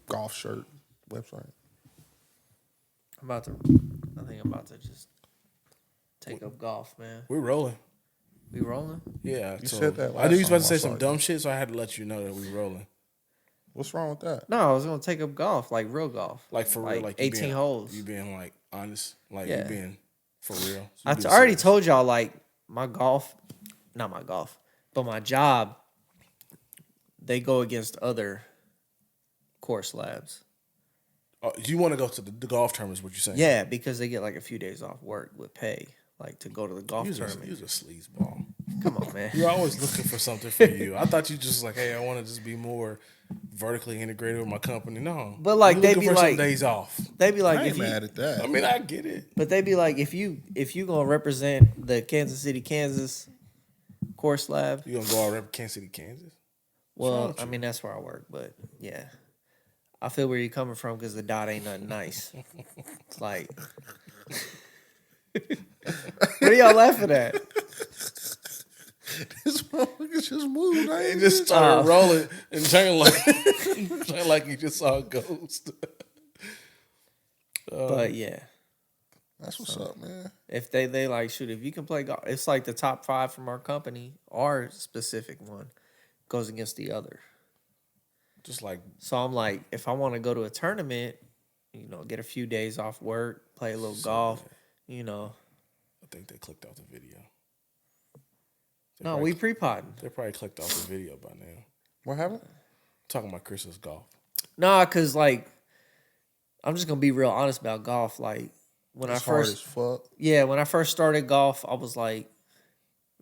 golf shirt website. I think I'm about to just take up golf, man. We're rolling. We rolling? Yeah. You said that I knew you was last about to time I say saw some you. dumb shit, so I had to let you know that we rolling. What's wrong with that? No, I was gonna take up golf, like real golf, Like for real, like you 18 being, holes. You being like honest, like Yeah. you being for real. I already told y'all like my golf, not my golf, but my job. They go against other course labs. You want to go to the golf tournament? Is what you're saying? Yeah, because they get like a few days off work with pay, like to go to the golf tournament. You're a sleazeball. Come on, man. You're always looking for something for you. I thought you just like, hey, I want to just be more vertically integrated with my company. No, But like you they looking be for like some days off. They be like I ain't if you, mad at that. I mean, I get it. but they be like if you gonna represent the Kansas City, Kansas course lab. You gonna go out rep Kansas City, Kansas? Well, I mean that's where I work, but yeah, I feel where you're coming from because the dot ain't nothing nice. It's like, what are y'all laughing at? This motherfucker just moved. I It ain't just started rolling and turned like you just saw a ghost. But yeah, That's what's up, man. if they like shoot, if you can play golf, it's like the top 5 from our company, our specific one goes against the other. Just like So I'm like, if I want to go to a tournament, get a few days off work, play a little golf, I think they clicked off the video. No, we pre-potting. They probably clicked off the video by now. What happened? Talking about Chris's golf. Nah, cause like, I'm just gonna be real honest about golf. Like when It's I hard first, as fuck. when I first started golf, I was like,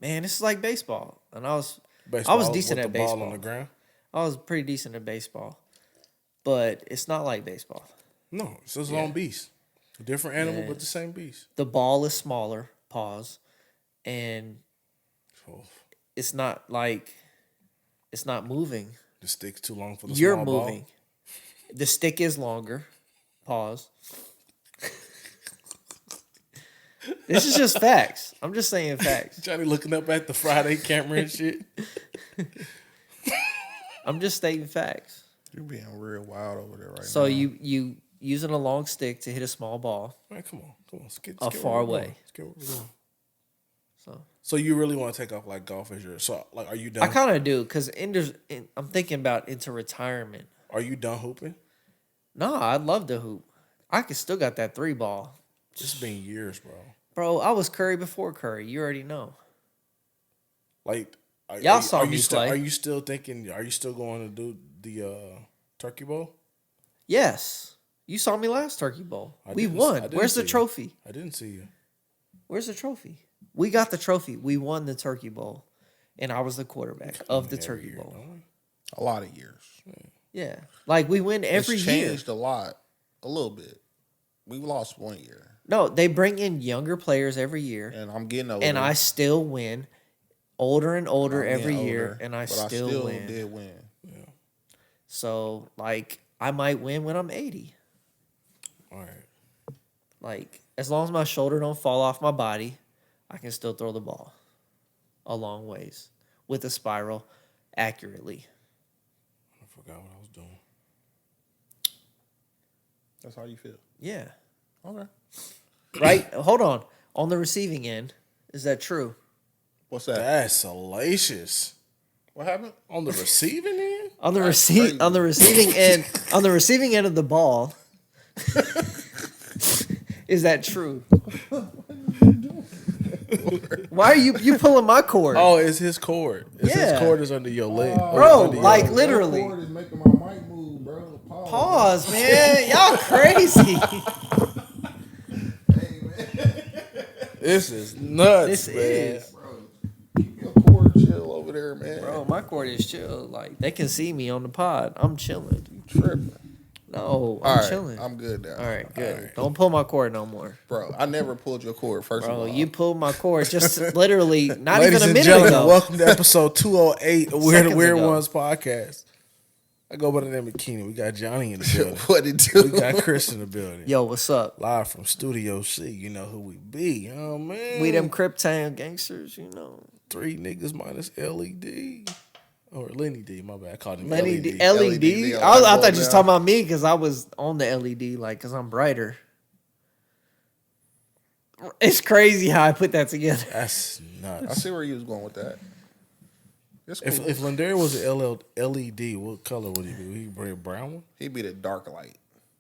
man, this is like baseball, and I was Baseball decent with at the ball baseball. on the ground. I was pretty decent at baseball, but it's not like baseball. No, it's his own beast. Different animal, but the same beast. The ball is smaller, pause, and Oh, it's not moving. the stick's too long for the You're small moving. ball. The stick is longer. Pause. This is just facts. I'm just saying facts. Johnny looking up at the Friday camera and shit. I'm just stating facts. You're being real wild over there right now. So you using a long stick to hit a small ball Man, come on. Let's get far where we're away. going. Let's get where we're going. So So you really want to take off like golf as your are you done? I kind of do because I'm thinking about into retirement. Are you done hooping? No, I'd love to hoop. I could still got that 3 ball. It's been years, bro. Bro, I was Curry before Curry. You already know. Like Y'all saw me play. Are you still thinking? Are you still going to do the Turkey Bowl? Yes. You saw me last Turkey Bowl. We didn't- I won. didn't Where's the see you. trophy? I didn't see you. Where's the trophy? We got the trophy. We won the Turkey Bowl. And I was the quarterback of the Turkey Bowl. a lot of years. Yeah. Like we win every It's year. changed a lot, a little bit. We lost one year, No, they bring in younger players every year. and I'm getting older. And I still win. Older and older I'm every getting year. older, And I but still win. did win. So, like, I might win when I'm 80. All right. Like, as long as my shoulder don't fall off my body, I can still throw the ball a long ways with a spiral accurately. I forgot what I was doing. That's how you feel. Yeah. Okay. Right? Hold on. On the receiving end, is that true? What's that? That's salacious. What happened? On the receiving end? On the crazy. on the receiving end of the ball. Is that true? Why are you pulling my cord? Oh, it's his cord. His Yeah. cord is under your leg. Bro, Under your- like literally. That cord is making my mic move, bro. Pause, man. Y'all crazy. This is nuts, This man. is. Keep your cord chill over there, man. Bro, my cord is chill. Like, they can see me on the pod. I'm chilling. You tripping. No, All I'm right, chilling. I'm good now. All right, good. All right. Don't pull my cord no more. Bro, I never pulled your cord, first of Bro, all. you pulled my cord just literally not Ladies even a and minute gentlemen, ago. welcome to episode 208 of Weird Seconds Weird ago. Ones podcast. I go by the name of Keenan. We got Johnny in the building. What it do? We got Chris in the building. Yo, what's up? Live from Studio C. You know who we be. Oh, man. We them Crip Town gangsters, you know. 3 niggas minus LED. Or Lenny D, my bad. I called him Lenny LED. D, LED. I thought you was talking about me because I was on the LED, like, because I'm brighter. It's crazy how I put that together. That's I nuts. see where you was going with that. It's cool. If Lindari was an LED, what color would he be? Would he be a brown one? He'd be the dark light.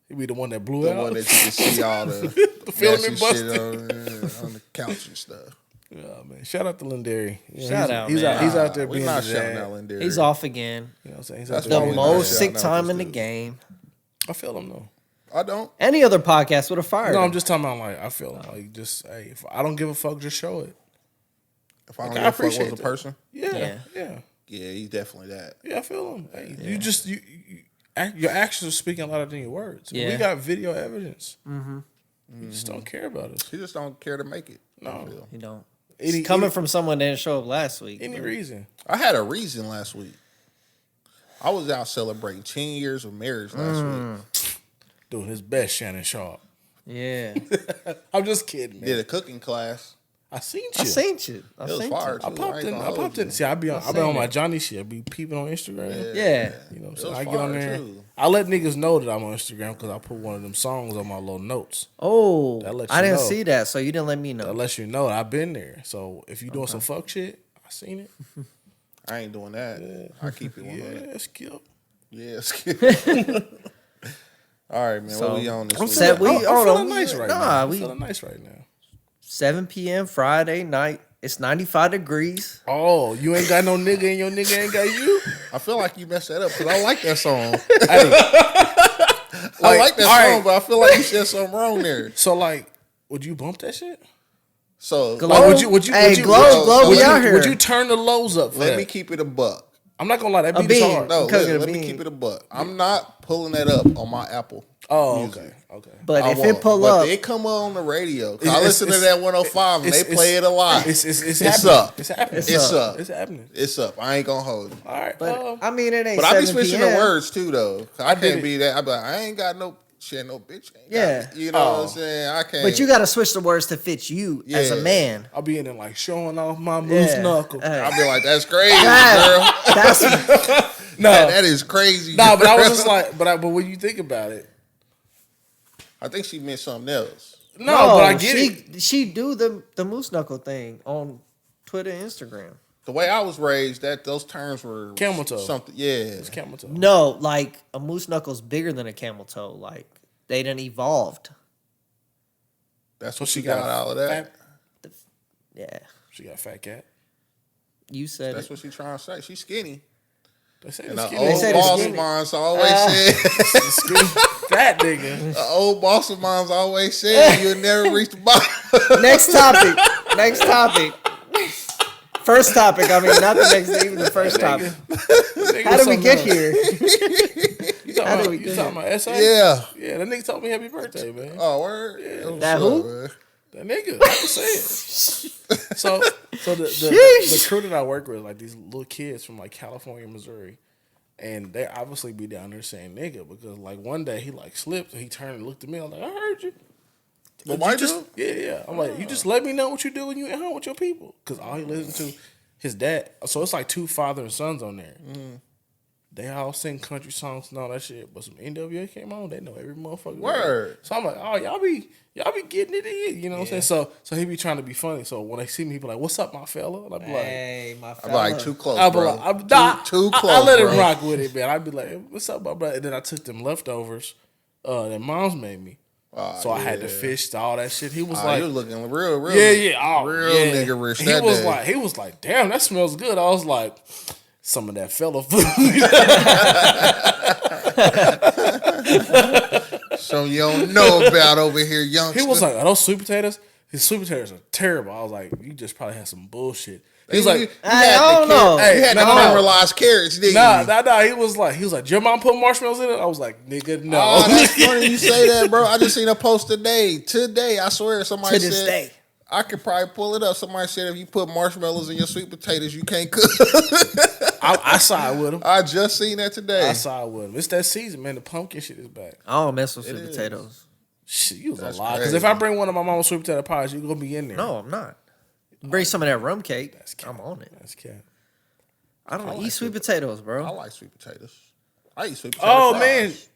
He'd be the one that blew The out. one that you can see all the, filament messy shit on the couch and stuff. Yeah, man. Shout out to Lindari. Yeah, Shout out, he's man. He's out there We're being not the shouting dad. out Lindari. He's off again. You know what I'm saying? He's That's out there why The being we're not most shouting sick out time this in the dude. game. I feel him though. I don't. Any other podcast would have fired No, him. I'm just talking about like I feel him. Like just hey, if I don't give a fuck, just show it. If I don't Like, I give a fuck appreciate was a that. person, Yeah. yeah, he's definitely that. Yeah, I feel him. Hey, you just your actions are speaking louder than your words. Yeah. We got video evidence. Mm-hmm. You just don't care about us. He just don't care to make it. I No. feel. You don't. Any- It's coming any- from someone that didn't show up last week. Any reason? I had a reason last week. I was out celebrating 10 years of marriage last week. Doing his best, Shannon Sharp. Yeah. I'm just kidding, man. Did a cooking class. I seen you. I seen you. I It was seen fire. you. I too. popped ain't in. gonna I hold popped you. in. See, I be seen on my it. Johnny shit. I be peeping on Instagram. Yeah. You know, It so was I get on fire, there. too. I let niggas know that I'm on Instagram because I put one of them songs on my little notes. Oh, That lets I you didn't know. see that, so you didn't let me That know. lets you know that I've been there. So if you doing some fuck shit, I seen it. I ain't doing that. I keep it 100. Yeah, skip. Yeah, skip. All right, man. So, what we on this I'm week? Said we- I'm hold feeling on. nice right Nah, now. I'm we- feeling nice right now. 7 p.m. Friday night. It's 95 degrees. Oh, you ain't got no nigga and your nigga ain't got you? I feel like you messed that up because I like that song. Hey, I like that all right. song, but I feel like you said something wrong there. so like, would you bump that shit? So Glow? Like, would you? Hey, would you, Glow, Glow, would we you, out here. Would you turn the lows up for let that? me keep it a buck. I'm not gonna lie, that A beat is bean. hard. No, Cooking a let me bean. keep it a buck. I'm not pulling that up on my Apple. Oh, Music. okay. But I if won't. it pull but up, they come on the radio. 'Cause I It's- listen to it's- that 105 and they it's- play it a lot. It's It's happening. up. It's happening. It's up. It's happening. It's up. I ain't gonna hold you. All right. but I mean, it ain't. But I be 7 switching p.m. the words too, though. 'Cause I did can't it. be that. I be like, I ain't got no shit, no bitch. Ain't Yeah. got me. You know what I'm saying? I can't. But you got to switch the words to fit you as a Yeah. man. I'll be in there like showing off my moose Yeah. knuckle. Hey. I'll be like, that's crazy, God, girl. that's No, That is crazy. no, but I was girl. just like, but when you think about it, I think she meant something else. no, but I get it. She do the moose knuckle thing on Twitter and Instagram. The way I was raised, that those terms were Camel toe. something. Yeah, It's camel toe. No, like a moose knuckle's bigger than a camel toe. Like they done evolved. that's So what she got out of that. Fat, Yeah, she got a fat cat. you said That's it. what she trying to say. She's skinny. They say And the the skinny. old said it's boss of skinny. mine's always said. The skinny fat nigga. The old boss of mine's always said you'll never reach the bottom. Next topic. Next topic. First topic. I mean, not the next. Even the first topic. How did we get here? How did we You get talking here? about SA? Yeah. Yeah, that nigga told me happy birthday, man. Oh, word. Yeah. That who? That nigga, I can say it. So the crew that I work with, like these little kids from like California, Missouri, and they obviously be down there saying nigga because like one day he like slipped and he turned and looked at me. I was like, I heard you. But You why just yeah. I'm like, you just let me know what you do when you at home with your people, because all he listens to his dad. So it's like two father and sons on there. They all sing country songs and all that shit, but some NWA came on, they know every motherfucker. Word. So I'm like, oh, y'all be getting it in, you know what I'm saying? So he be trying to be funny. So when they see me, he be like, what's up, my fella? And I be like, Hey, my I'm fella. like too close, I be bro. like, too close. I let bro. him rock with it, man. I'd be like, hey, what's up, my brother? And then I took them leftovers that mom's made me. So I had to fish all that shit. He was like, you was looking real, yeah, real yeah. nigga rich He that was day. like, damn, that smells good. I was like, some of that fella food. So you don't know about over here, youngster. He was like, are those sweet potatoes? His sweet potatoes are terrible. I was like, you just probably had some bullshit. He was like, you I had don't know. You had no, the no. caramelized carrots, didn't you? nah. He was like, did your mom put marshmallows in it? I was like, nigga, no. Oh, that's funny you say that, bro. I just seen a post today. Today, I swear somebody To this said. day. I could probably pull it up. Somebody said if you put marshmallows in your sweet potatoes, you can't cook. I side with him. I just seen that today. I side with him. It's that season, man. The pumpkin shit is back. I don't mess with sweet is. potatoes. Shit, you was That's a lie. Because crazy. if I bring one of my mama's sweet potato pies, you gonna be in there. No, I'm not. Bring some of that rum cake. That's cat. I'm on it. That's cat. I don't I eat like sweet potatoes, I bro. like sweet potatoes. I eat sweet potato Oh fries.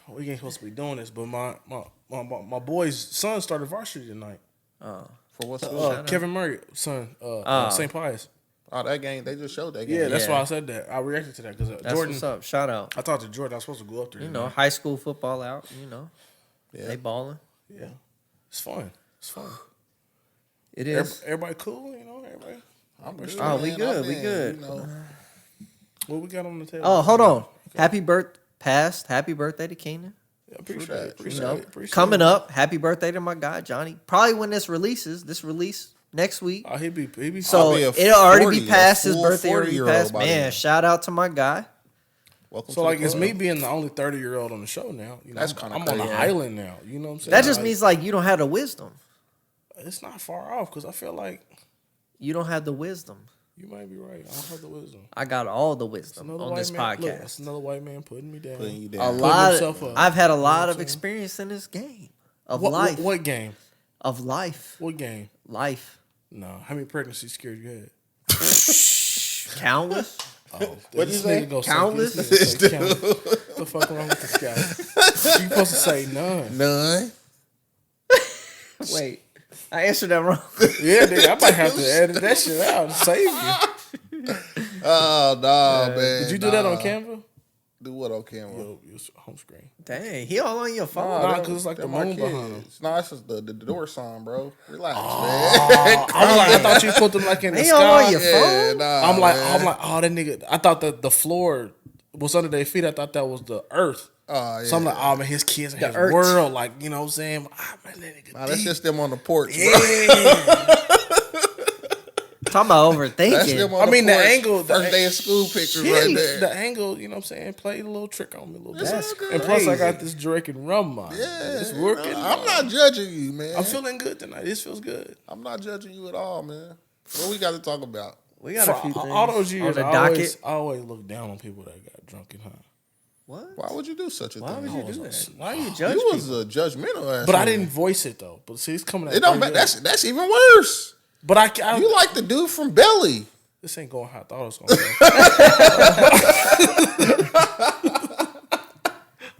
man, we ain't supposed to be doing this, but my boy's son started varsity tonight. Oh, For what school? Kevin Murray, son, St. Pius. Oh, that game. They just showed that game. Yeah, that's Yeah. why I said that. I reacted to that because that's Jordan. what's up. Shout out. I talked to Jordan. I was supposed to go up there. You know, tonight. high school football out. You know, Yeah. they balling. Yeah, it's fun. It's fun. It is. Everybody cool, you know. Everybody. I'm good, Oh, we man. good, I've we been, good. You know, What we got on the table? Oh, hold on. Happy birthday to Keenan. Yeah, appreciate that. it. Appreciate You know, it. Appreciate coming it. up. Happy birthday to my guy Johnny. Probably when this release next week. Oh, he be. So I'll be a it'll already 40, be past a his full birthday. Already 40-year-old passed. by Man, then. shout out to my guy. welcome So to like the it's club. me being the only 30-year-old on the show now. You know, That's kinda I'm on the crazy. island now. You know what I'm saying? That just Like, means like you don't have the wisdom. it's not far off because I feel like You don't have the wisdom. you might be right. I don't have the wisdom. I got all the It's wisdom another on white this man. Look, podcast. that's another white man putting me down. Putting you A down. lot. himself up. I've had a You know lot what of I'm saying? experience in this game of What, life. what game? Of life. What game? Life. No. How many pregnancies scared you had? Countless. Oh, What'd you this say? nigga gonna say- Countless? this nigga say countless. What the fuck wrong with this guy? You supposed to say none. None. Wait, I answered that wrong. Yeah, nigga, I might have to edit that shit out and save you. Oh no, man. Did you do that on Canva? Do what on camera? Yo, your home screen. Dang, he all on your phone. Nah, because it's like They're the my moon behind him. kids. No, it's just the door sign, bro. Relax, man. I was like, I thought you put them like in the He all on sky. your Yeah, phone? nah, I'm like, man. oh, that nigga. I thought that the floor was under their feet. I thought that was the earth. Oh, yeah. So I'm like, oh man, his kids in his earth. world, like you know what I'm saying? Ah, man, that nigga Nah, that's deep. just them on the porch, bro. Yeah. Talking about That's overthinking. them on I mean, the porch. angle- the First day of school pictures Shit, right there. the angle, you know what I'm saying, played a little trick on me a little bit. That's good. And plus, I crazy. got this Jamaican rum on. Yeah, It's working. I'm not judging you, man. I'm feeling good tonight. This feels good. I'm not judging you at all, man. What we got to talk about? We got a For few things all those years, on the I docket. always look down on people that got drunk and high. What? Why would you do such a Why thing? would you do was that? Why you judge You was people? a judgmental ass. But I nigga. didn't voice it though. But see, it's coming out. It don't. That's even worse. But I You like the dude from Belly. this ain't going how I thought it was going to go.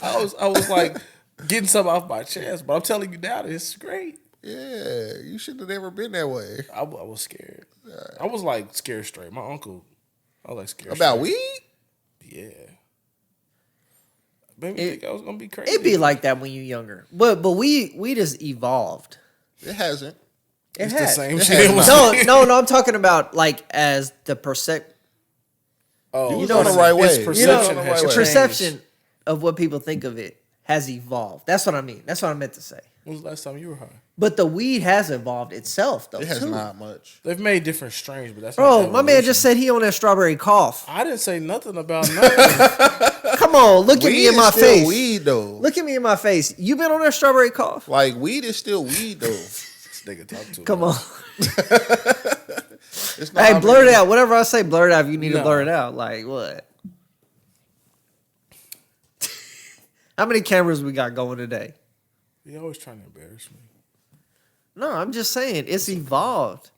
I was like getting something off my chest, but I'm telling you now, it's great. Yeah, you should have never been that way. I was scared. I was like scared straight. My uncle, I was like scared About straight. weed? Yeah. Made me think I was gonna be crazy. It be like that when you younger, but we just evolved. It hasn't. It It's has. the same It shit. has No. I'm talking about like as the Oh, You was know on the the right his way. you perception know, on the has right way. changed. perception of what people think of it has evolved. That's what I mean. That's what I meant to say. When was the last time you were high? But the weed has evolved itself, though. It has too. not much. They've made different strains, but that's Bro, not my man just evolution. said he on that strawberry cough. I didn't say nothing about nothing. Come on, look at me Weed in is my still face. weed though. Look at me in my face. You been on that strawberry cough? Like weed is still weed though. This nigga talk to Come me. on. It's not. Hey, blur it out. Whatever I say, blur it out if you need to No. blur it out. Like, what? How many cameras we got going today? You always trying to embarrass me. No, I'm just saying it's evolved.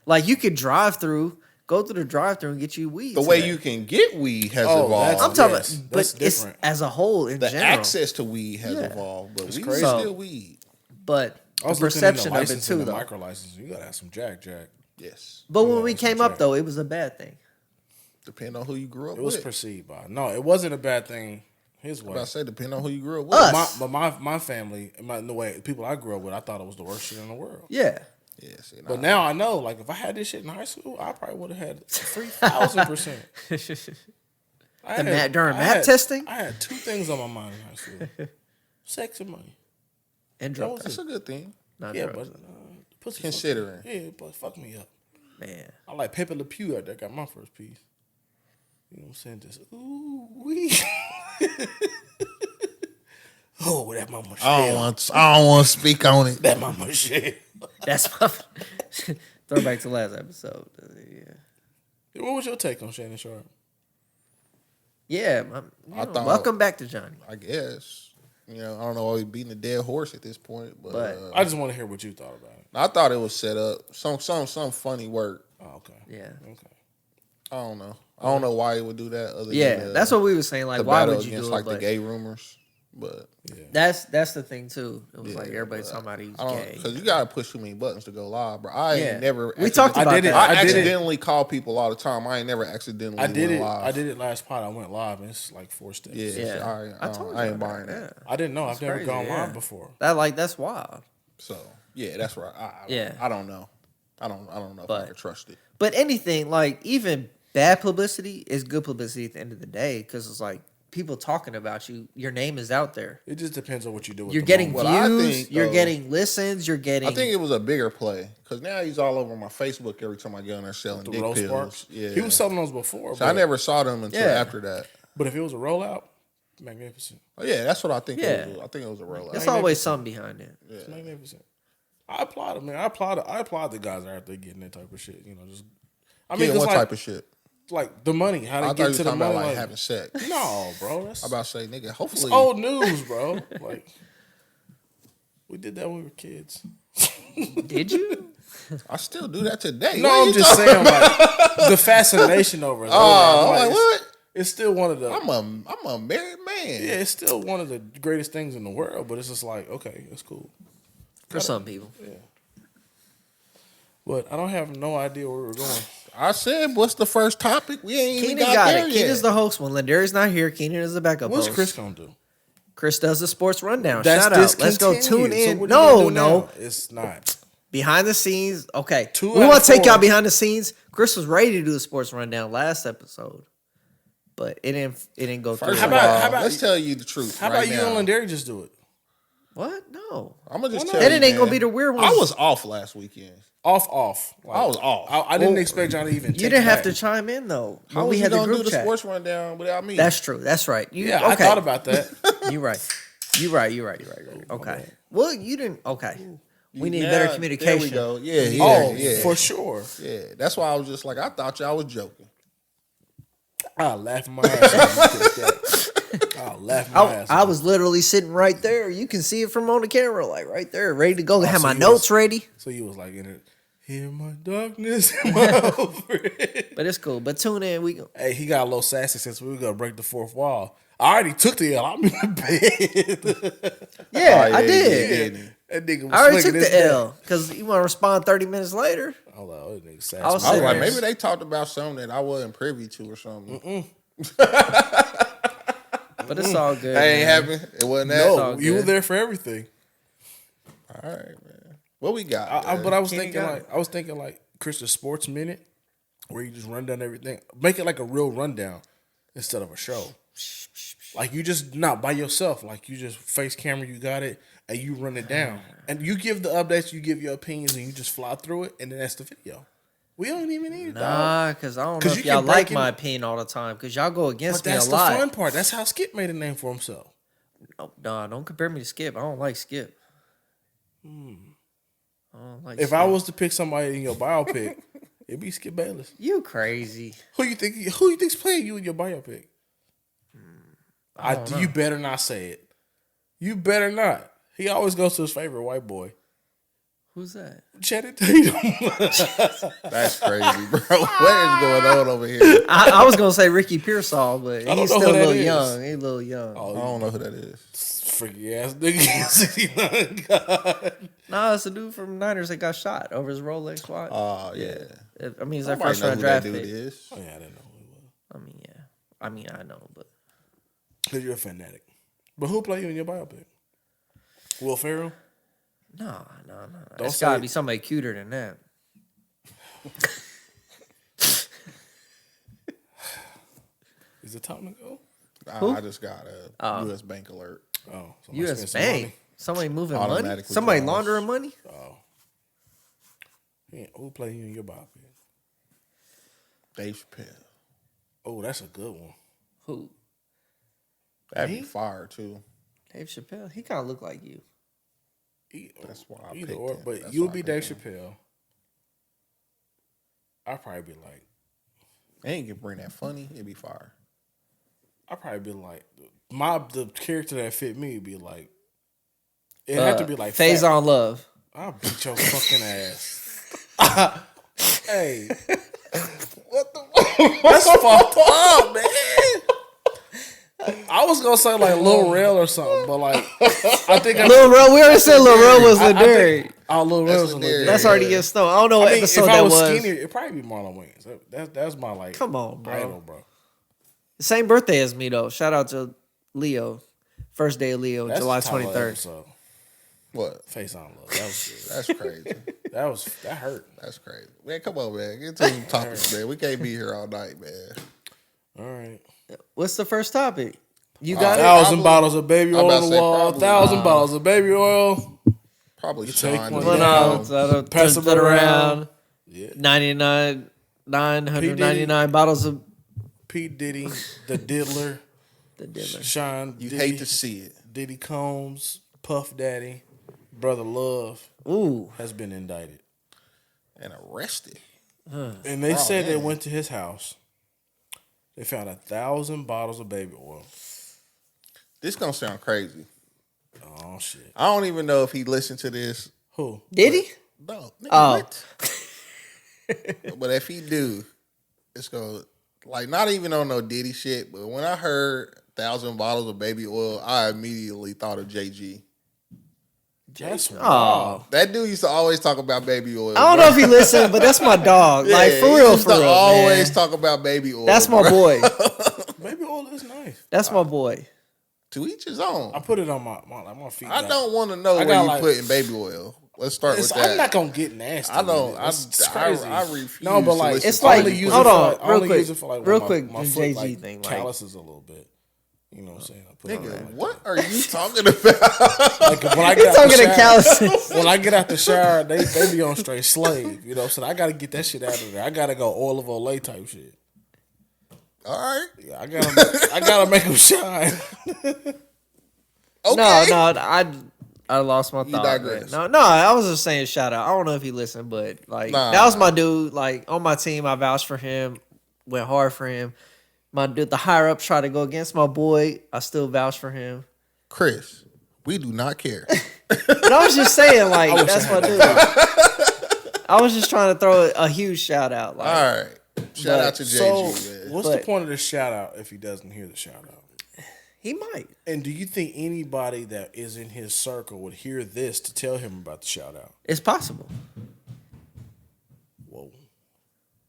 Like you could go through the drive-through and get you weed. The way today. you can get weed has Oh, evolved. that's- I'm talking Yes, about, that's but it's different. as a whole in the general. access to weed has Yeah. evolved, but It's weed crazy. is still weed. But I was the looking into perception of it licensing too, and though. micro licensing. You gotta have some Jack. Yes, But when Yeah, we that's came what up, though, it was a bad thing. depending on who you grew up It was with. perceived by no. It wasn't a bad thing. His way. I say depending on who you grew up with. Us. But my family, the way the people I grew up with, I thought it was the worst shit in the world. Yeah. Yeah, see, nah. But now I know, like if I had this shit in high school, I probably would have had 3,000%. During math testing? I had two things on my mind in high school: sex and money. And That drugs. was that's it. a good thing. Not Yeah, drugs. but pussy Considering. fuck me. Yeah, but fuck me up. Man. I like Pepe Le Pew out there. Got my first piece. You know what I'm saying? Just ooh wee. Oh, that mama shit. I don't want to speak on it. That mama shit. That's my throwback to last episode. Yeah. What was your take on Shannon Sharp? Yeah. I thought- Welcome back to Johnny. I guess. I don't know why we beating a dead horse at this point, but, I just want to hear what you thought about it. I thought it was set up. Some funny work. Oh, okay. Yeah. Okay. I don't know. I don't know why he would do that. Other Yeah, than, that's what we were saying. Like, to why battle would you against do it? like the But gay rumors, but that's the thing too. It was yeah, like everybody talking about he was I don't gay. because you gotta push too many buttons to go live, bro. I Yeah. ain't never. We talked about that. I I did it. accidentally call people all the time. I ain't never accidentally. I did went it. live. I did it last pod. I went live, and it's like 4 steps. Yeah, Yeah, I told I you ain't buying that. Yeah. I didn't know. I've never crazy, gone yeah. live before. That's wild. So yeah, that's right. Yeah. I don't know. I don't know if I can trust it. But anything like even bad publicity is good publicity at the end of the day because it's like people talking about you. Your name is out there. It just depends on what you do. With You're the getting moment. Well, I views. think, You're though, getting listens. You're getting. I think it was a bigger play because now he's all over my Facebook every time I get on there selling the dick Rose pills. Sparks. Yeah, He was selling those before. So I never saw them until Yeah. after that. But if it was a rollout, magnificent. Oh yeah, that's what I think. Yeah. It was. I think it was a rollout. There's always something behind it. It's magnificent. I applaud it, man. I applaud the guys out there getting that type of shit. You know, just I mean, Getting what like, type of shit? like the money, how I they thought get you to were the talking money. about like Like, having sex. no, bro, that's I'm about to say, nigga. it's Hopefully, old news, bro. Like we did that when we were kids. Did you? I still do that today. No, What I'm you just talking- saying, like the fascination over it. Oh, Like, I'm like, what? It's still one of the. I'm a married man. Yeah, it's still one of the greatest things in the world, but it's just like, okay, it's cool. For some people. But I don't have no idea where we're going. I said, what's the first topic? We ain't even Keenan got got there it. yet. Keenan's the host. When Lindari's not here, Keenan is the backup What's host. Chris gonna do? Chris does the sports rundown. That's Shout out. Let's go tune discontinued. So in. what are you gonna do No. now? It's not. Behind the scenes. Okay. 2 We out want of to take 4. y'all behind the scenes. Chris was ready to do the sports rundown last episode. But it didn't go through. First How of about- all, how about- let's tell you the truth. How right about you now. and Lindari just do it? What? No. I'm gonna just Why tell not? you. Then it ain't gonna man, be the weird one. I was off last weekend. Off. Like, I was off. I didn't expect y'all to even. You didn't have to chime in though. How When was we you had the gonna do group the chat. sports rundown without me? That's true. That's right. Yeah, I okay. thought about that. You're right. You're right. Okay. Well, you didn't. Okay. We need Now, better There communication. we go. Yeah. Oh, yeah. for sure. Yeah. That's why I was just like, I thought y'all was joking. I'll laugh my ass off. I'll laugh my ass I off. was literally sitting right there. You can see it from on the camera, like right there, ready to go. Have so my you notes was- ready. So you was like in it. Hear my darkness, my over. But it's cool. But tune in. Hey, he got a little sassy since we were gonna break the fourth wall. I already took the L. I'm in the bed. Yeah, Oh, I yeah, did. yeah. That nigga was I already took swinging his the neck. L because you want to respond 30 minutes later. Oh, that nigga sassy. I was I was like, serious. maybe they talked about something that I wasn't privy to or something. But it's all good. That ain't man. happened. It wasn't that. all No, you were good. there for everything. All right, man. What we got? But I was Kenny thinking got like I was thinking like Chris's Sports Minute, where you just run down everything. Make it like a real rundown instead of a show. Like you just not by yourself. Like you just face camera, you got it, and you run it down. And you give the updates, you give your opinions, and you just fly through it, and then that's the video. We don't even need it, dog. Nah, because I don't know 'Cause if you y'all can like break my in- opinion all the time because y'all go against But me a that's the lot. fun part. That's how Skip made a name for himself. Oh, nah, don't compare me to Skip. I don't like Skip. I don't like If Skip. I was to pick somebody in your biopic, it'd be Skip Bayless. You crazy. Who you think's playing you in your biopic? don't know. You better not say it. You better not. He always goes to his favorite white boy. Who's that? Channing Tatum. That's crazy, bro. What is going on over here? I was gonna say Ricky Pearsall, but don't he's know still who a that little is. young. He's a little young. I don't know who that is. Freaky ass nigga. 69 God. Nah, it's a dude from Niners that got shot over his Rolex watch. Oh yeah. I mean, it's their Nobody first know round who that draft dude pick. is. Oh yeah, I didn't know who he was. I mean, yeah. I mean, I know, but Because you're a fanatic. But who play you in your biopic? Will Ferrell? no. Don't It's say gotta it. be somebody cuter than that. Is it time to go? I just got a U.S. bank alert. Oh, somebody U.S. spent some Bank. money. Somebody moving money. Automatically Somebody draws. laundering money. Oh. Yeah, who play you in your biopic? Dave Chappelle. Oh, that's a good one. Who? That'd be fire too. Dave Chappelle. He kind of look like you. That's why I Either picked or, him. but That's you'll why I be picked Dave him. Chappelle. I'd probably be like, They ain't gonna bring that funny. It'd be fire. I'd probably be like, the character that fit me would be like, it had to be like Faizon Love. I'll beat your fucking ass. Hey, what the? That's fucked up, man. I was gonna say like Lil Rel or something, but like I think Lil Rel. We already said Lil Rel was legendary. Lil Rel was legendary. That's already getting stoned. I don't know what I mean, episode if I that was was. skinnier, it'd probably be Marlon Wayans. That's my like. Come on, bro. Idol, bro. Same birthday as me though. Shout out to Leo. First day of Leo, That's July the title of the 23rd. episode. What? Faizon Love. That was good. That's crazy. that hurt. That's crazy. Man, come on, man. Get to some topics, man. We can't be here all night, man. All right. What's the first topic? You got it? 1,000 bottles of baby I'm oil about on to the say wall. probably 1,000 bottles of baby oil. Probably take Sean. one Dion. down. Pass Pass them it around. around. Yeah. 999 bottles of P. Diddy, the Diddler, the Diddler. Sean You Diddy, hate to see it. Diddy Combs, Puff Daddy, Brother Love Ooh. has been indicted. And arrested. And they Oh, said they man. went to his house. They found 1,000 bottles of baby oil. This gonna sound crazy. Oh, shit. I don't even know if he listened to this. Who? Did he? No. Nigga, Oh. what? But if he do, it's gonna like not even on no Diddy shit. But when I heard 1,000 bottles of baby oil, I immediately thought of JG. That's Oh. That dude used to always talk about baby oil. I don't know if he listened, but that's my dog. Yeah, like for he real, used for to real. always man. talk about baby oil. That's my bro. boy. Baby oil is nice. That's my boy. To each his own. I put it on my feet. I don't want to know I where got you like- putting baby oil. Let's start with that. I'm not gonna get nasty. I don't. with it. It's I crazy. I refuse. No, but to like listen It's to like- only baby use oil. hold it on, for, like, real only quick, use it for like real when quick, my the foot JG like thing, like- calluses a little bit. You know what I'm saying? I put it on there Nigga, like what are you talking about? that. Like when I He's get out talking the to shower, calluses. when I get out the shower, they be on straight slave. You know, so I gotta get that shit out of there. I gotta go olive Olay type shit. All right. Yeah, I gotta make them shine. Okay. No, I lost my You thought. digress. Man. No, I was just saying shout out. I don't know if he listened, but like Nah. that was my dude. Like on my team, I vouched for him, went hard for him. My dude, the higher ups tried to go against my boy. I still vouch for him. Chris, we do not care. But I was just saying, like that's my dude. I was just trying to throw a huge shout out. Like, All right. Shout But- out to So, JG, man. what's But- the point of this shout out if he doesn't hear the shout out? he might. And do you think anybody that is in his circle would hear this to tell him about the shout out? It's possible. Whoa,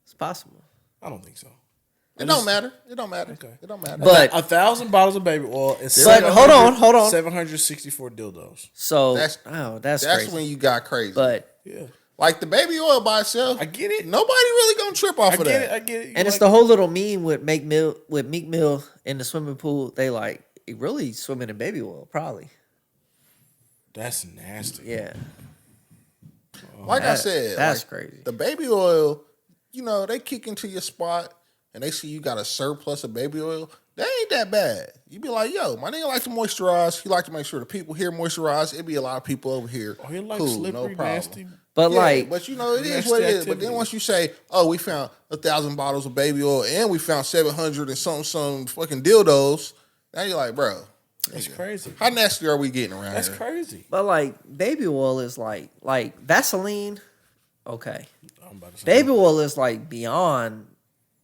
It's possible. I don't think so. It don't matter. It don't matter. Okay. It don't matter. But 1,000 bottles of baby oil and But hold on. 764 dildos. so That's- that's that's crazy. when you got crazy. But Yeah, like the baby oil by itself, I get it. nobody really gonna trip off I of get that. it. I get it. and it's the whole little meme with Meek Mill in the swimming pool. They like really swimming in baby oil, probably. That's nasty. Yeah, Like I That- said, that's like, crazy. The baby oil, you know, they kick into your spot and they see you got a surplus of baby oil. That ain't that bad. You be like, yo, my nigga like to moisturize. He like to make sure the people here moisturize. It be a lot of people over here. Oh, he like cool, slippery, no problem. nasty. but Yeah, like, but you know, it is nasty what it is. But activity. then once you say, oh, we found 1,000 bottles of baby oil and we found 700 and some fucking dildos, now you're like, bro, That's crazy. how nasty are we getting around That's here? crazy. but like, baby oil is like Vaseline. Okay, I'm about to say. baby oil is like beyond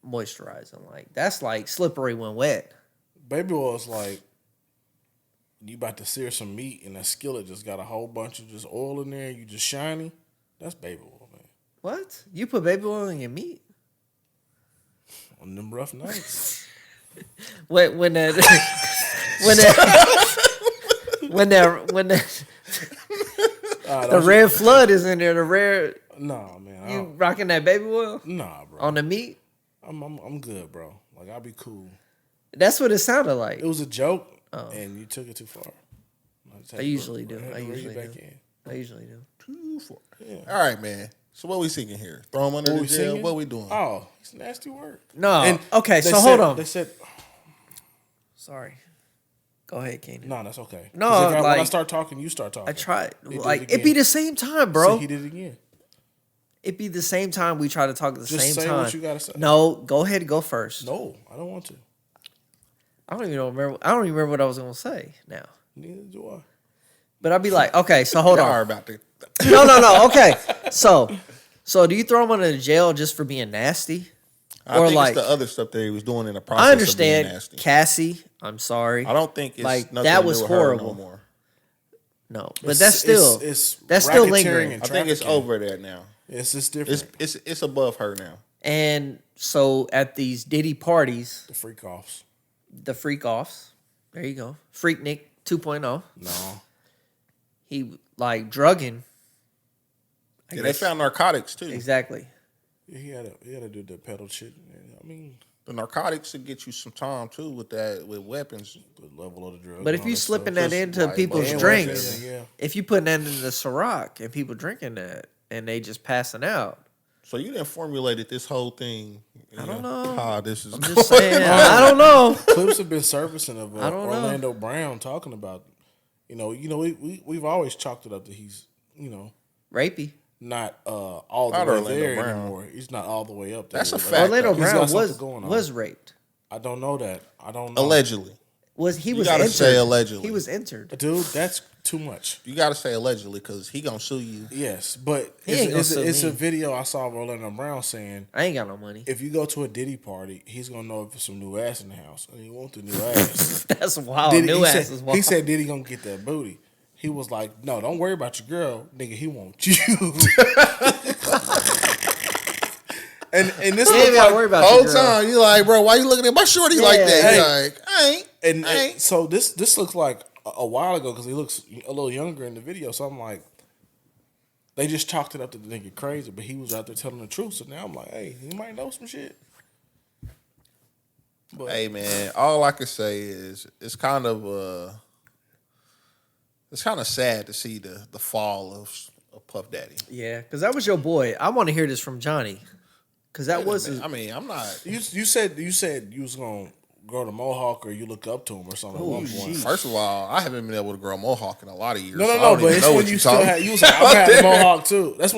moisturizing. Like that's like slippery when wet. Baby oil is like you about to sear some meat and that skillet just got a whole bunch of just oil in there and you just shiny. That's baby oil, man. What? You put baby oil in your meat? On them rough nights. When that the red flood is in there, the red Nah, man. I you don't- rocking that baby oil Nah, bro. on the meat? I'm good, bro. Like I'll be cool. That's what it sounded like. It was a joke, Oh. and you took it too far. I usually do. had to I reel you usually back do. in. I usually do. 2, 4. Yeah. All right, man. So what we singing here? Throw him under What the we jail? singing? What we doing? Oh, it's nasty work. No. And Okay, they so said- hold on. They said, Sorry. Go ahead, Keenan. no, that's okay. No, 'Cause when I like- start talking, you start talking. I tried. They did Like it it be again. the same time, So bro. he did it again. It be the same time we try to talk at the Just same say time. what you gotta say. No, go ahead and go first. No, I don't want to. I don't even remember. I don't even remember what I was gonna say now. Neither do I. But I'd be like, okay, so hold Y'all on. are about to. No. Okay. So do you throw him into jail just for being nasty? I or think like it's the other stuff that he was doing in the process I of being understand nasty. Cassie. I'm sorry. I don't think it's Like, nothing that to was do with her horrible. no more. No, but that's still it's that's still racketeering lingering. and I think it's trafficking. over that now. It's just different. It's above her now. And so at these Diddy parties, The freak offs. the freak offs. There you go. Freak Nick 2.0. No. He like drugging. Yeah, they found narcotics too. Exactly. Yeah, he had to do the pedal shit. I mean, The narcotics will get you some time too with weapons. the level of the drug. But and if all you that slipping stuff. that Just into like people's and drinks, weapons. Yeah. if you putting that into the Ciroc and people drinking that and they just passing out, So you didn't formulated this whole thing. I don't know. How this is I'm going. just saying, I don't know. Clips have been surfacing of I don't know. Orlando Brown talking about, we've always chalked it up that he's, Rapey. not all the Not way Orlando there Brown. anymore. He's not all the way up there. That's a Like, fact. Orlando He's got Brown something going on. was raped. I don't know that. I don't know. Allegedly. He You was gotta entered. say allegedly. He was entered. Dude, that's too much. You got to say allegedly because he gonna sue you. Yes, but He ain't gonna sue it's me. a video I saw of Orlando Brown saying, I ain't got no money. if you go to a Diddy party, he's gonna know if there's some new ass in the house, and he wants the new ass. That's wild. Diddy, New he ass said, is wild. He said Diddy gonna get that booty. He was like, no, don't worry about your girl, nigga. He wants you. and this You ain't was gotta like, worry about Whole your girl. time you like, bro, why you looking at my shorty like that? Hey. You like, I ain't. and so this looks like a while ago because he looks a little younger in the video. So I'm like, they just chalked it up to the nigga crazy, but he was out there telling the truth. So now I'm like, hey, he might know some shit. But Hey man, all I can say is it's kind of sad to see the fall of Puff Daddy. Yeah, because that was your boy. I want to hear this from Johnny. Because that was his. I mean, I'm not. you said you was gonna grow the mohawk or you look up to him or something. at one point. First of all, I haven't been able to grow a mohawk in a lot of years. No, so I no, don't but even it's know when what you you're still talking had. You was like, I'm had the mohawk too. That's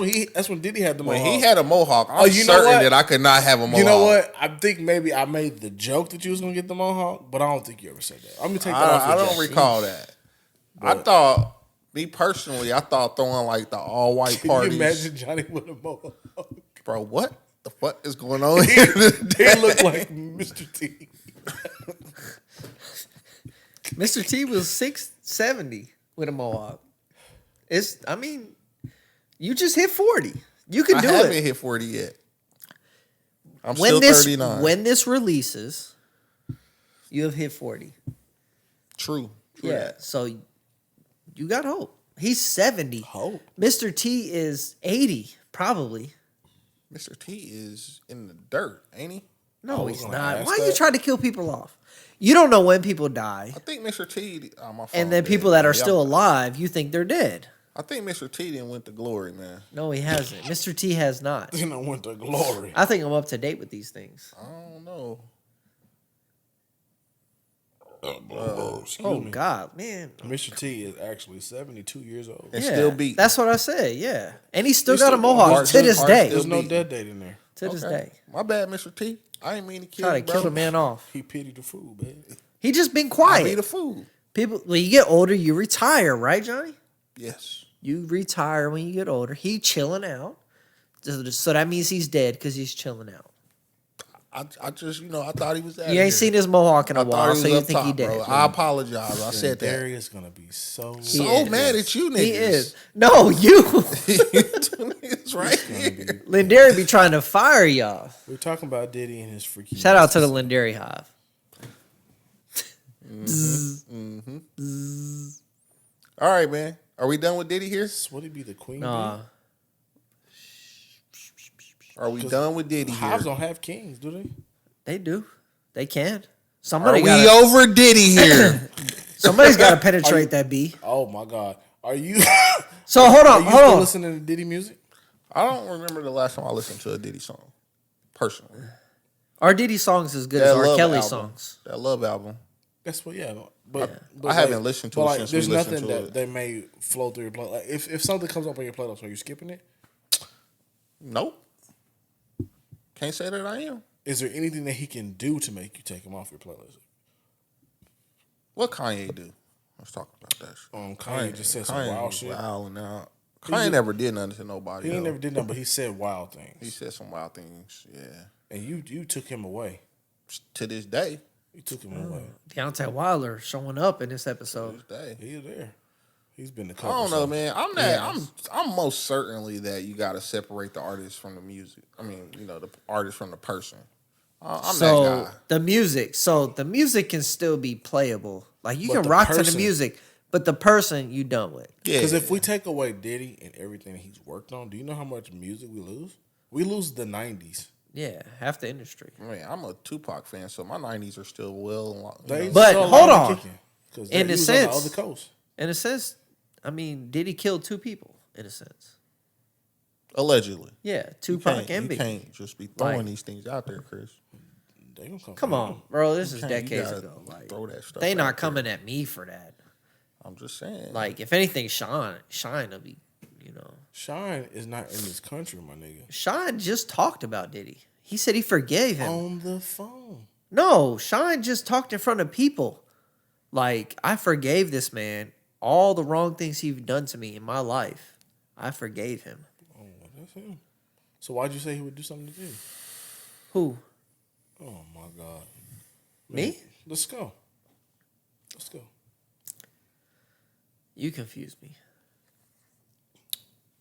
when Diddy had the mohawk. When he had a mohawk, I'm you know certain what? that I could not have a mohawk. You know what? I think maybe I made the joke that you was gonna get the mohawk, but I don't think you ever said that. I'm gonna take that off. I your don't chest. recall that. I thought, me personally, I thought throwing like the all white Can parties. you imagine Johnny with a mohawk? Bro, what the fuck is going on here? He looked like Mr. T. Mr. T was 670 with a mohawk. I mean, you just hit 40. You can I do haven't it. hit 40 yet. I'm When still this 39. when this releases, you have hit 40. True. Yeah, so you got hope. He's 70. Hope. Mr. T is 80, probably. Mr. T is in the dirt, ain't he? No, was he's gonna not. ask Why are you that. trying to kill people off? You don't know when people die. I think Mr. T. Oh, my phone And then dead, people that man. are still alive, you think they're dead. I think Mr. T didn't went to glory, man. No, he hasn't. Mr. T has not. Then I went to glory. I think I'm up to date with these things. I don't know. Excuse Oh, me. God, man. Mr. T is actually 72 years old. And Yeah, still beat. That's what I said, yeah. And he's still He's got a still mohawk Heart- to this heart day. There's still no beat. dead date in there. To this Okay. day. My bad, Mr. T. I didn't mean to kill Try to you, bro. kill the man off. He pitied the fool, man. He just been I be quiet. the fool. People, when you get older, you retire, right, Johnny? Yes. You retire when you get older. He chilling out. So that means he's dead because he's chilling out. I just, I thought he was out You here. ain't seen his mohawk in a I thought while, he so was you up think he top, dead. bro. I apologize. I said that. Darius gonna be so So is. mad at you niggas. He is. No, you. Two niggas right here. Lindari be trying to fire y'all. We're talking about Diddy and his freaky. Shout out to the Lindari Hive. All right, man. Are we done with Diddy here? Would he be the queen? Nah. bee? Are we done with Diddy here? Hives don't have kings, do they? They do. They can. Are Somebody we gotta, over Diddy here? somebody's got to penetrate that bee. Oh my God, are you? So hold Are on, you hold still on. listening to Diddy music? I don't remember the last time I listened to a Diddy song, personally. Our Diddy songs as good as our Love Kelly album. songs. That Love album. That's what, yeah. But I haven't listened to but it like, since there's we listened nothing to that it. they may flow through your playlist. Like if something comes up on your playlist, are you skipping it? Nope. Can't say that I am. Is there anything that he can do to make you take him off your playlist? What Kanye do? Let's talk about that shit. Kanye just said some wild was shit. wilding out. Kanye never did nothing to nobody. He ain't though. never did nothing, but he said wild He things. said some wild things. Yeah. And you took him away. To this day. You took him away. Deontay Wilder showing up in this To episode. this day. He's there. He's been the I cover. don't know, man. I'm most certainly that you got to separate the artist from the music. I mean, the artist from the person. I'm So that guy. the music can still be playable. Like you But can the rock to the person- music, but the person you done with. Yeah. Because if we take away Diddy and everything he's worked on, do you know how much music we lose? We lose the 90s. Yeah, half the industry. I mean, I'm a Tupac fan, so my 90s are still well. But still hold alive and on. kicking, 'cause In he a was sense- on the other coast. In a sense, I mean, Diddy killed 2 people, in a sense. Allegedly. Yeah, You Tupac and you Biggie. can't just be throwing Like- these things out there, Chris. They gonna Come for on, him. bro. This is can't- you decades gotta ago. Like, throw that stuff they out not there. coming at me for that. I'm just saying. Like, if anything, Shine will be, Shine is not in this country, my nigga. Shine just talked about Diddy. He said he forgave him. On the phone. No, Shine just talked in front of people. Like, I forgave this man all the wrong things he's done to me in my life. I forgave him. Oh, that's him. So why'd you say he would do something to Diddy? Who? Oh my God. Me? Let's go. Let's go. You confused me.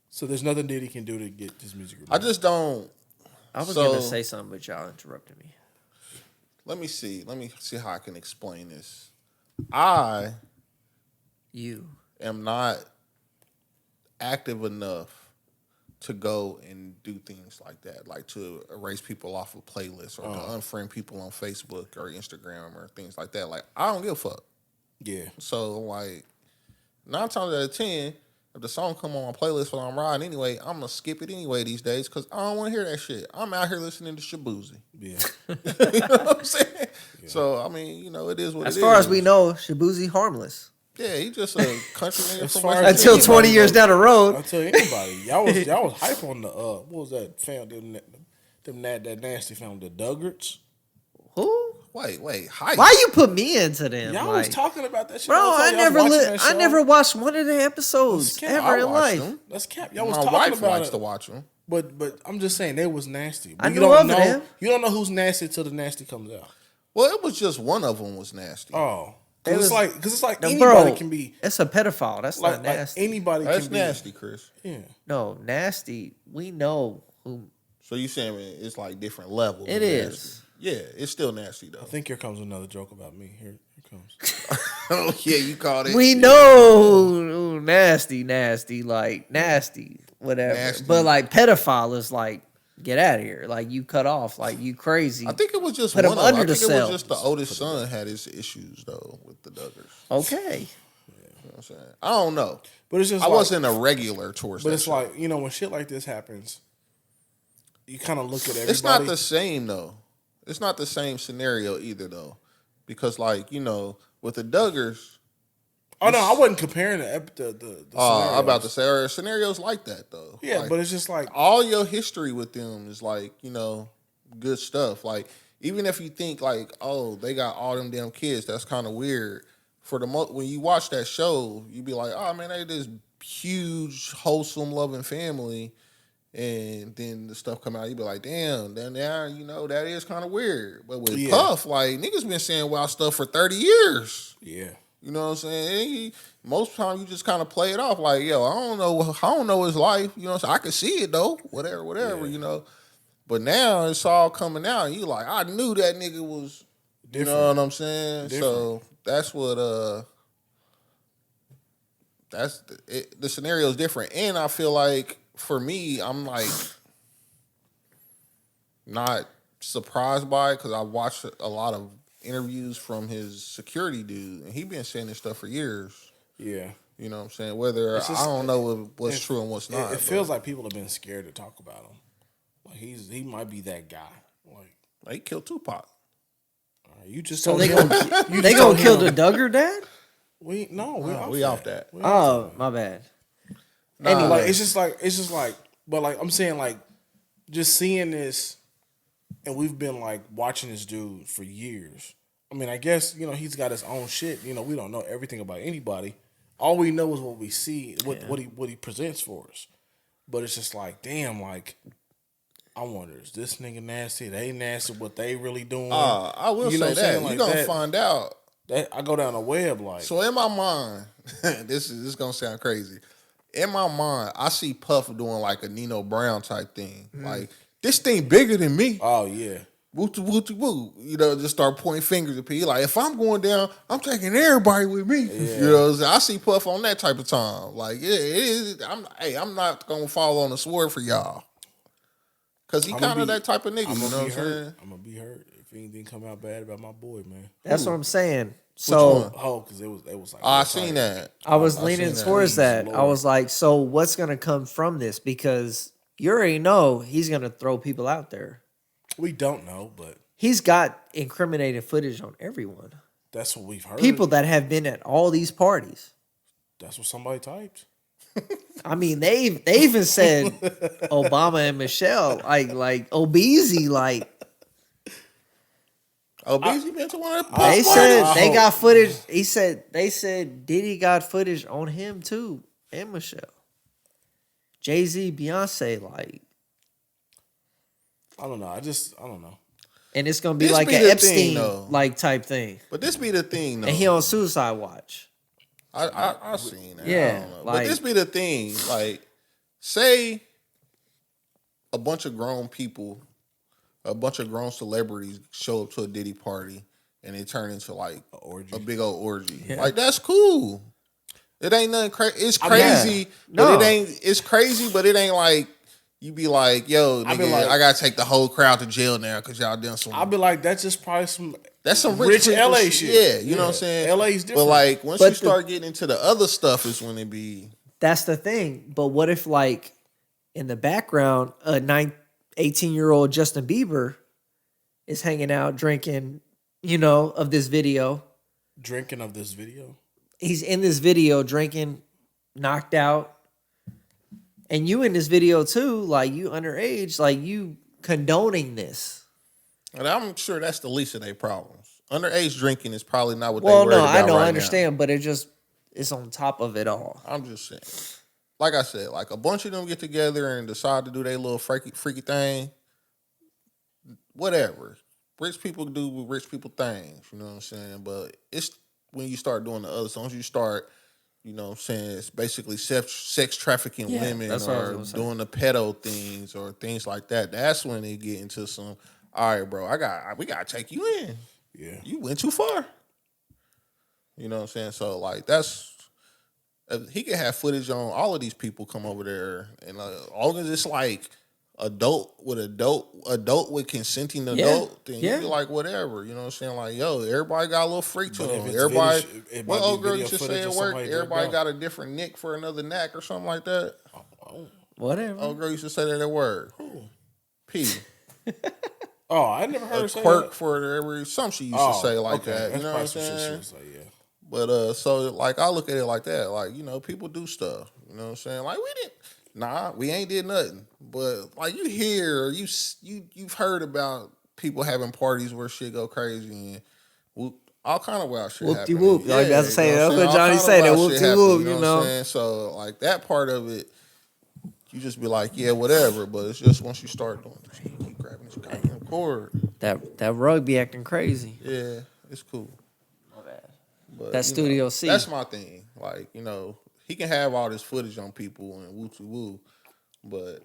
So there's nothing Diddy can do to get this music I just don't. I was So- gonna say something, but y'all interrupted me. Let me see how I can explain this. I You. am not active enough to go and do things like that, like to erase people off of playlists or to unfriend people on Facebook or Instagram or things like that. Like, I don't give a fuck. Yeah. So, like, 9 times out of 10, if the song come on my playlist while I'm riding anyway, I'm going to skip it anyway these days because I don't want to hear that shit. I'm out here listening to Shabuzi. Yeah. You know what I'm saying? So, I mean, it is what it is. As far as we know, Shabuzi harmless. Yeah, he just a country nigga As from far West as- Until Virginia. 20 years down the I'll road. tell you anybody. Y'all was hype on the what was that family that nasty family, the Duggards. Who? Wait, hype. Why you put me into them? Y'all like, was talking about that shit. bro, all the I time. Y'all was watching that I show. never watched one of the episodes Let's cap. ever I in watched life. them. Let's cap. Y'all was My talking wife about likes it. to watch them. But I'm just saying they was nasty. I you knew don't of know. them. You don't know who's nasty till the nasty comes out. Well, it was just one of them was nasty. Oh, It was- because it's like No, anybody bro, can be it's a pedophile. That's like, not nasty. anybody That's can be nasty, Chris. Yeah. No, nasty. We know who. So you saying it's like different levels? It of is. nasty. Yeah, it's still nasty though. I think here comes another joke about me. Here comes. Oh yeah, you called it. We know who nasty, like nasty, whatever. Nasty. But like pedophile is like, get out of here. Like you cut off. Like you crazy. I think it was just Put one him of them. under I the think it cell. was just the oldest son had his issues though with the Duggars. Okay. You know what I'm saying? I don't know. But it's just I like, wasn't a regular towards But that it's shit. like, when shit like this happens, you kind of look at everybody. It's not the same though. It's not the same scenario either though, because like with the Duggars, Oh no, I wasn't comparing the I'm about to scenarios. say scenarios like that though. Yeah, Like, but it's just like all your history with them is like good stuff. Like even if you think like, oh, they got all them damn kids, that's kind of weird. For the when you watch that show, you be like, oh man, they this huge, wholesome, loving family. And then the stuff come out, you be like, damn, then now, that is kind of weird. But with Yeah. Puff, like, niggas been saying wild stuff for 30 years. yeah. You know what I'm saying? Most time you just kind of play it off like, yo, I don't know his life. You know what I'm saying? I can see it though, whatever, Yeah. But now it's all coming out. And you like, I knew that nigga was, you know what I'm saying? So that's what, the scenario is different. And I feel like, for me, I'm like not surprised by it because I watched a lot of interviews from his security dude, and he been saying this stuff for years. Yeah. You know what I'm saying? Whether It's just- I don't know what's true and what's not. It feels like people have been scared to talk about him. Like he might be that guy. Like he killed Tupac. you just So told they him- gonna you they just gonna told kill him- the Duggar dad? We off that. We Oh, my bad. Anyway, like it's just like, but like I'm saying, like just seeing this, and we've been like watching this dude for years. I mean, I guess he's got his own shit. We don't know everything about anybody. All we know is what we see, what he presents for us. But it's just like, damn, like I wonder, is this nigga nasty? They nasty. What they really doing? I will You know say what I'm saying? that. Like You're going to that- find out. That I go down the web like. So in my mind, this is going to sound crazy. In my mind, I see Puff doing like a Nino Brown type thing. Like, this thing bigger than me. Oh yeah. Wooty wooty woo. You know, just start pointing fingers at people. Like, if I'm going down, I'm taking everybody with me. Yeah. You know what I'm saying? I see Puff on that type of time. Like, yeah, it is. I'm not going to fall on the sword for y'all. Because he kind of that type of nigga. You know what I'm saying? I'm gonna be hurt if anything come out bad about my boy, man. That's what I'm saying. one? So Oh, because it was like. Oh, I seen that. I was I leaning seen that. towards Please, that. I Lord. was like, so what's gonna come from this? Because you already know he's gonna throw people out there. We don't know, but He's got incriminating footage on everyone. that's what we've heard. People that have been at all these parties. That's what somebody typed. I mean, they even said Obama and Michelle, like Obeezy, like Oh, BZ been to one of the they Puff said parties? they got footage. They said Diddy got footage on him too, and Michelle. Jay-Z, Beyonce, like, I don't know. I don't know. and it's gonna be This like be an the Epstein thing, though. like type thing. But this be the thing, though. And he on suicide watch. I seen that. Yeah, I don't know. like- but this be the thing. Like, say a bunch of grown people, a bunch of grown celebrities show up to a Diddy party and it turn into like orgy. a big old orgy. Yeah. Like, that's cool. It ain't nothing crazy. It's I mean, crazy, no. but it ain't. It's crazy, but it ain't like you be like, yo, I nigga, be like- I gotta take the whole crowd to jail now because y'all done some. I'll be like, that's just probably some. That's some rich people LA shit. Yeah, you know what I'm saying? LA's But different. like once But you start getting into the other stuff is when it be That's the thing. But what if, like, in the background, a 18-year-old Justin Bieber is hanging out drinking, of this video. Drinking of this video. He's in this video drinking, knocked out. And you in this video too, like, you underage, like, you condoning this. and I'm sure that's the least of their problems. Underage drinking is probably not what Well, they worried no, I about know, right I understand, but it's on top of it all. now. I'm just saying. Like I said, like a bunch of them get together and decide to do their little freaky thing. Whatever. Rich people do rich people things, you know what I'm saying? But it's when you start doing the other songs, you start, you know what I'm saying, it's basically sex trafficking Yeah, women that's what I was or gonna say. doing the pedo things or things like that. That's when they get into some, all right, bro, we gotta take you in. Yeah. You went too far. You know what I'm saying? So like that's he can have footage on all of these people come over there, and as long as it's like adult with consenting adult, then yeah. you be like whatever. You know what I'm saying? Like, yo, everybody got a little freak to But if them. it's Everybody, video- it what might be old girl video used to say footage at of work? somebody jerked Everybody off. got a different nick for another knack or something like that. Whatever. Old girl used to say that at work. P. Oh, I never heard her A say quirk that. for every some she used Oh, to say like okay. that. You That's know what probably I'm some shit she saying? would say, yeah. But so like I look at it like that, like, you know, people do stuff. You know what I'm saying? Like we ain't did nothing. But like you hear, you've heard about people having parties where shit go crazy and all kind of wild shit Whoop-de happening. whoop. Like that's you saying, know that's what what I'm Johnny saying? say, All that kind of wild shit whoop-de-whoop, happen, you what I'm know? saying? So like that part of it, you just be like, yeah, whatever. But it's just once you start doing this, you keep grabbing this goddamn cord. That rug be acting crazy. Yeah, it's cool. My bad. But, That you Studio know, C. That's my thing. Like, you know, he can have all this footage on people and woo woo, but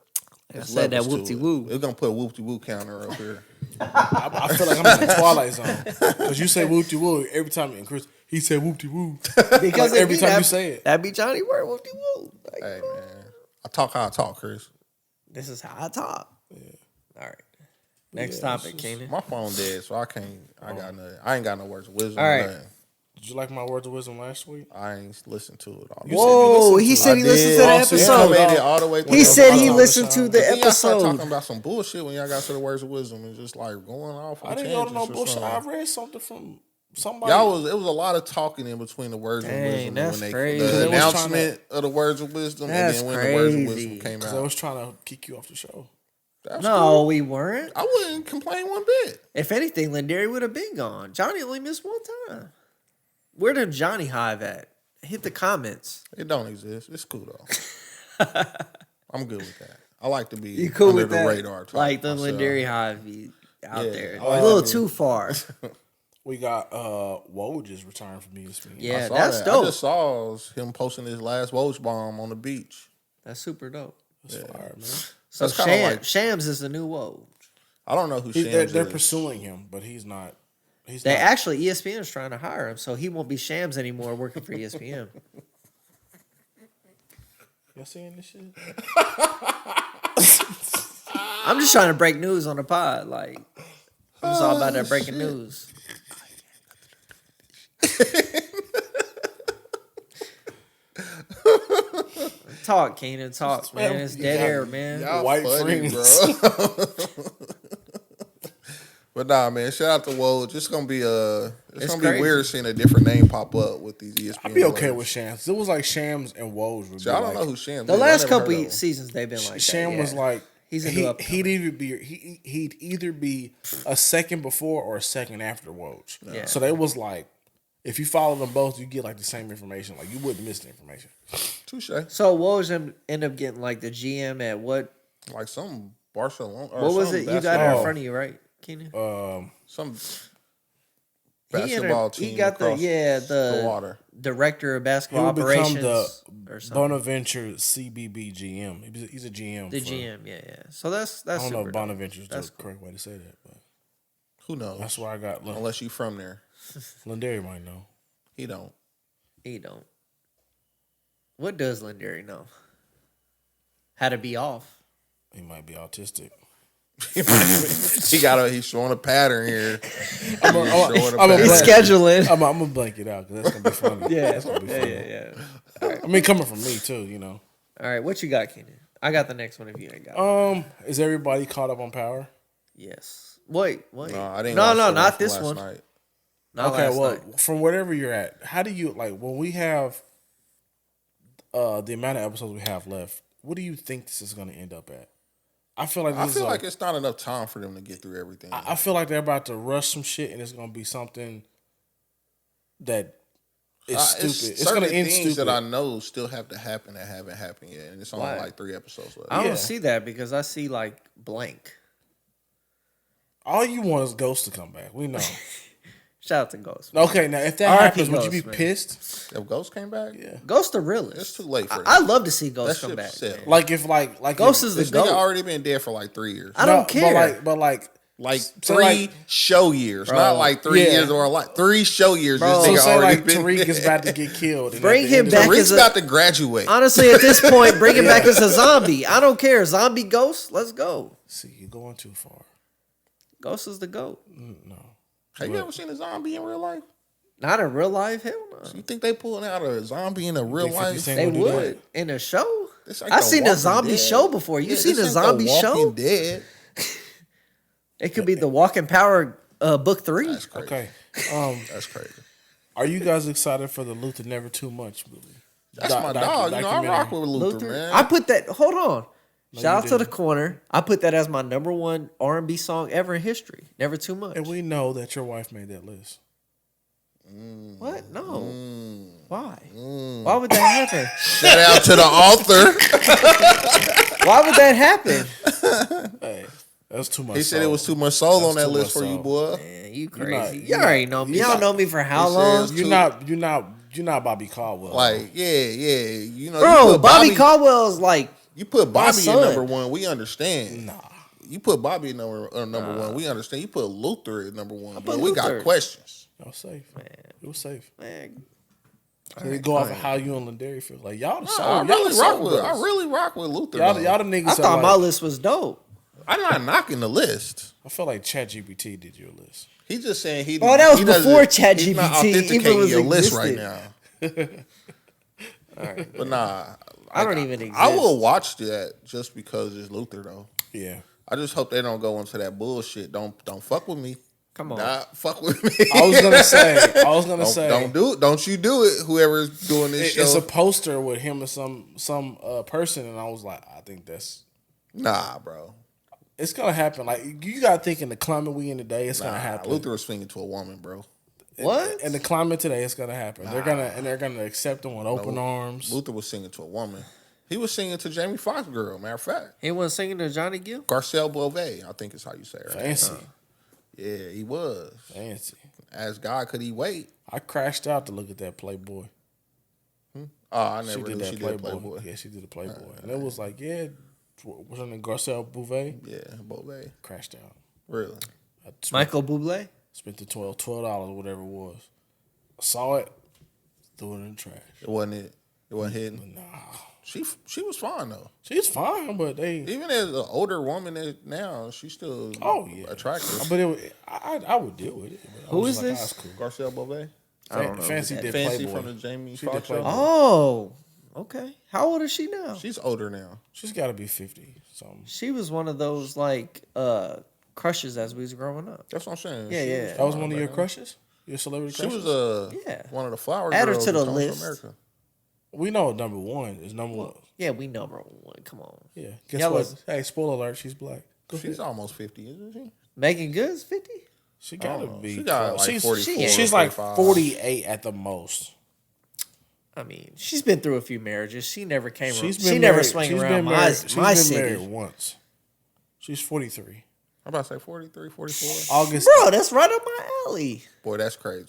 I it's said that levels to whoop-de-woo. it. We're gonna put a woo woo counter up here. I feel like I'm in the Twilight Zone. Because you say whoop de woo every time, and Chris, he said whoop de woo. Because Like, it every be time that, you say it. that be Johnny word whoop-de-woo. Like, Hey man, I talk how I talk, Chris. this is how I talk. All right. Next Yeah, topic, Keenan. My phone dead, so I can't. I got nothing. I ain't got no words of wisdom. All right. Or nothing. Did you like my words of wisdom last week? I ain't listened to it all. You Whoa, said you he said he I listened to did. the Also, Yeah, I episode. made it all the way. He through. said he But listened to the Then y'all start talking episode. about some bullshit when y'all got to the words of wisdom and just like going off. On I didn't go to no tangents or bullshit. I something. read something from somebody. It was a lot of talking in between the words Dang, of wisdom that's when crazy. the They was announcement of the words of wisdom That's and then when the words of crazy. wisdom came Because I out. was trying to kick you off the show. That's No, cool. we weren't. I wouldn't complain one bit. If anything, Lindari would have been gone. Johnny only missed one time. Where did Johnny Hive at? Hit the comments. It don't exist. It's cool though. I'm good with that. I like to be You cool under with the that? radar. Type Like the myself. Lindari Hive be out Yeah, there. I like A little to be- too far. We got Woj just retiring from ESPN. Yeah, I saw that's that. dope. I just saw him posting his last Woj bomb on the beach. That's super dope. That's fire, man. So That's kinda like- Shams is the new Woj. I don't know who They're Shams is. pursuing him, but he's not. They actually ESPN is trying to hire him, so he won't be Shams anymore working for ESPN. Y'all seeing this shit? I'm just trying to break news on the pod. Like I'm just all about that breaking news. Talk, Keenan. Talk, man. It's dead air, man. Y'all White funny, friends. bro. But nah, man. Shout out to Woj. It's gonna be it's gonna crazy. be weird seeing a different name pop up with these ESPN. I'd be okay players. with Shams. It was like Shams and Woj. Would See, be I don't like, know who Shams. The is. I last never couple heard of him. seasons they've been like Sham that. was yeah. like He's a new upcomer. he'd either be a second before or a second after Woj. Yeah. So they was like, if you follow them both, you get like the same information. Like you wouldn't miss the information. Touche. So Woj end up getting like the GM at what? Like some Barcelona. Or What was some it? You got it basketball- in front of you, right, Keenan? Some He basketball team. He got the across the water. director of He basketball would become operations the or something. Bonaventure CBB GM. He's a GM. The for- GM, yeah. So that's I don't know super if dope. Bonaventure's That's the correct way to say that, but Who knows? that's why I got Unless you from there, Lindari might know. he don't. He don't. What does Lindari know? How to be off. He might be autistic. He's showing a pattern here. I'm Showing a a pattern. He's scheduling. I'm gonna blank it out because that's gonna be funny. Yeah, that's gonna be funny. yeah. I mean, coming from me too, you know. All right, what you got, Keenan? I got the next one if you ain't got it. Is everybody caught up on Power? Yes. Wait. No, I didn't. No, watch no, the not from this last one. Night. Not Okay, last well, night. from whatever you're at, how do you like when we have the amount of episodes we have left? What do you think this is going to end up at? I feel like I this feel is like it's not enough time for them to get through everything. I feel like they're about to rush some shit, and it's going to be something that is stupid. It's going certain to end things stupid. that I know still have to happen that haven't happened yet, and it's only Why? like 3 episodes left. I don't Yeah. see that because I see like blank. All you want is Ghost to come back. We know. Shout out to Ghost. Okay, now if that R.I.P. happens, would you be Ghost, man. pissed? If Ghost came back, Yeah. Ghost the realest. it's too late for I him. love to see That Ghost come shit's back. set. man. Like if Ghost if, is This the nigga GOAT. already been dead for like 3 years. I don't care. But like Like So, 3 like- show years, not like 3 yeah. years or like 3 show years. Bro. This so nigga say already like been Tariq dead. is about to get killed. and Bring at the him end of back the- Tariq's as a- about to graduate. Honestly, at this point, bring him back as a zombie. I don't care. Zombie Ghost, let's go. See, you're going too far. Ghost is the GOAT. No. Have you ever seen a zombie in real life? Not in real life, hell no. You think they pulling out a zombie in a real Think 50 life? Cent They gonna do that? would in a show. It's like I The seen a Walking zombie Dead. show before. You Yeah, seen this a ain't The zombie Walking show? Dead. It could be the Walking Power book 3. That's crazy. Okay. That's crazy. Are you guys excited for the Luther Never Too Much movie? That's my dog. You know, I rock with Luther, Luther. man. I put that. Hold on. Shout out you to the didn't. corner. I put that as my number 1 R&B song ever in history. Never too much. And we know that your wife made that list. What? No. Why? Why would that happen? Shout out to the author. Why would that happen? Hey, that's too much. He said it soul. was too much soul That's on that too list much for you, soul. boy. Man, you not- crazy. you're You not- already know me. you're Y'all not- know me for how He long? says- You're not Bobby Caldwell. Like, yeah. You know, you Bro, put Bobby Caldwell's like, You put Bobby in son. number 1. We understand. Nah. You put Bobby in number 1. We understand. You put Luther at number 1. put Boy, we got Luther. questions. It was safe. It was safe. man, So they go off of how you and Lindari feel. Like y'all the soul. I y'all really the rock soul with. I brothers. really rock with Luther. Y'all, though. y'all the niggas. I that thought my like, list was dope. I'm not knocking the list. I feel like ChatGPT did your list. He's just saying he. Oh, that was he doesn't- before He's not ChatGPT even authenticating was your list right existed. now. All right, but nah, I don't even exist. I will watch that just because it's Luther though. Yeah. I just hope they don't go into that bullshit. Don't fuck with me. Come on. Nah, fuck with me. I was gonna say. Don't do it. Don't you do it. Whoever's doing this show. It's a poster with him and some person, and I was like, I think that's. Nah, bro. It's gonna happen. Like you gotta think in the climate we in today, it's gonna Nah, happen. Luther was swinging to a woman, bro. What? In the climate today, it's gonna happen. They're gonna accept him with open arms. Luther was singing to a woman. He was singing to Jamie Foxx girl, matter of fact. He wasn't singing to Johnny Gill? Garcelle Beauvais, I think is how you say it. Right? Fancy. Yeah, he was. Fancy. As God, could he wait? I crashed out to look at that Playboy. Oh, I never She knew did that she Playboy. did Playboy. Yeah, she did a Playboy. And it was like, yeah, what's her name? Garcelle Beauvais? Yeah, Beauvais. Crashed out. Really? I spent, Michael Bublé? spent the $12, whatever it was. I saw it, threw it in the trash. It wasn't it. It wasn't hidden. Nah. She was fine though. She's fine, but they. Even as an older woman now, she's still attractive. But I would deal with it. But Who I was is like, this? "Ah, it's cool." Garcelle Beauvais. I don't know. Fancy did Fancy Playboy. from the Jamie She did Foxx show. Playboy. Oh, okay. How old is she now? She's older now. She's got to be 50 something. She was one of those like crushes as we was growing up. That's what I'm saying. Yeah, She yeah. was That was fine one of back your then. crushes? Your celebrity She crushes? was Yeah. one of the flower Add her girls to the that comes from list. America. We know number one is number one. Yeah, we number one. Come on. Yeah. Guess Y'all what? was- Hey, spoiler alert, she's black. Go She's ahead. almost 50, isn't she? Megan Good's 50? She got to Oh, be. she got like she's, 44, she's like 45. 48 at the most. I mean, she's been through a few marriages. She never came around. She's She been never married- swung she's around been my, married- she's my been city. married once. She's 43. I'm about to say 43, 44. August. Bro, that's right up my alley. Boy, that's crazy.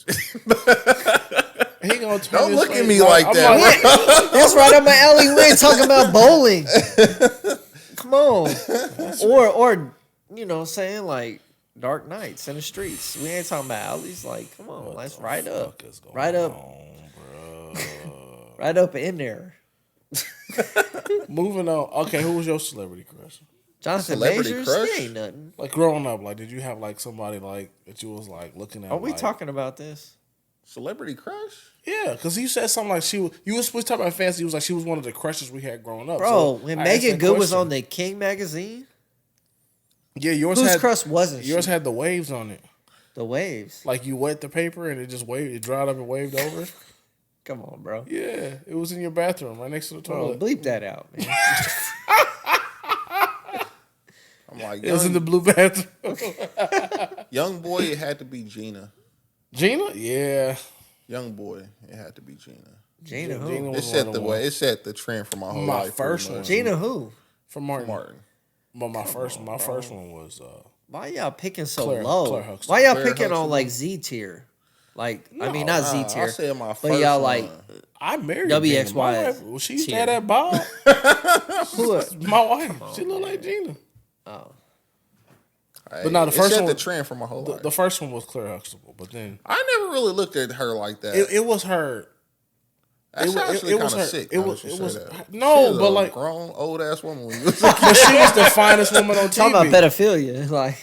He gonna turn Don't his look at face me like- like I'm that, like, That's right up my alley. We ain't talking about bowling. Come on. Or you know, saying like Dark Nights in the streets. We ain't talking about alleys. Like, come on, that's right up. fuck is going Right up. on, bro? Right up in there. Moving on. Okay, who was your celebrity crush? Jonathan Celebrity Majors? crush? He ain't nothing. Like growing up, like did you have like somebody like that you was like looking at? Are we like, talking about this? Celebrity crush? Yeah, because you said something like she was. You was talking about fancy. You was like she was one of the crushes we had growing up. Bro, So when I asked Megan that Good was question. on the King magazine, yeah, yours whose had crush wasn't she? yours had the waves on it. The waves. Like you wet the paper and it just waved. It dried up and waved over. Come on, bro. Yeah, it was in your bathroom right next to the Bro, toilet. bleep that out, man. I'm like, It was in the blue bathroom. young boy, it had to be Gina. Gina? Yeah. Young boy, it had to be Gina. Gina who? Gina It was set one the of them way. ones. It set the trend for my whole My life. first pretty much. one. Gina who? From Martin. Martin. But my first one was Why y'all picking so Claire- low? Claire Huxtable. Why y'all Claire picking on Huxtable. like Z tier? Like, I mean, not Z I tier. said my But first y'all one. like, I married WXY Gina. My wife, well, she used to tier. have that bob. who? My wife. She looked like Gina. Oh, But no, the first it set one- the trend for my whole life. The first one was Claire Huxtable, but then I never really looked at her like that. it was her. That's it actually was kind her- of sick. it now was- that you it say was- that. no, She was but a like- grown old ass woman when you was But she was the finest woman on TV. talking about pedophilia. Like,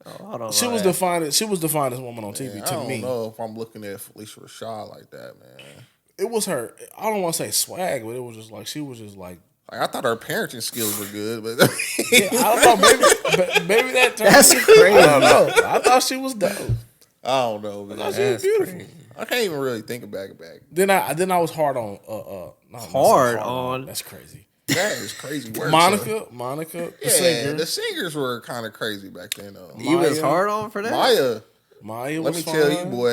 oh, hold on. She was the finest. She was the finest woman on TV I to don't me. know if I'm looking at Felicia Rashad like that, man. It was her. I don't want to say swag, but it was just like she was just like. Like I thought her parenting skills were good, but Yeah, I don't know. Maybe that. That's turned- crazy. I don't know. I thought she was dope. I don't know. Man. I thought she was That's beautiful. crazy. I can't even really think back. Then I was hard on. Not Hard on? That's crazy. That is crazy work. Monica, the Yeah, singer. the singers were kind of crazy back then, though. You was Maya. hard on for that? Maya let was me tell you, fine. boy,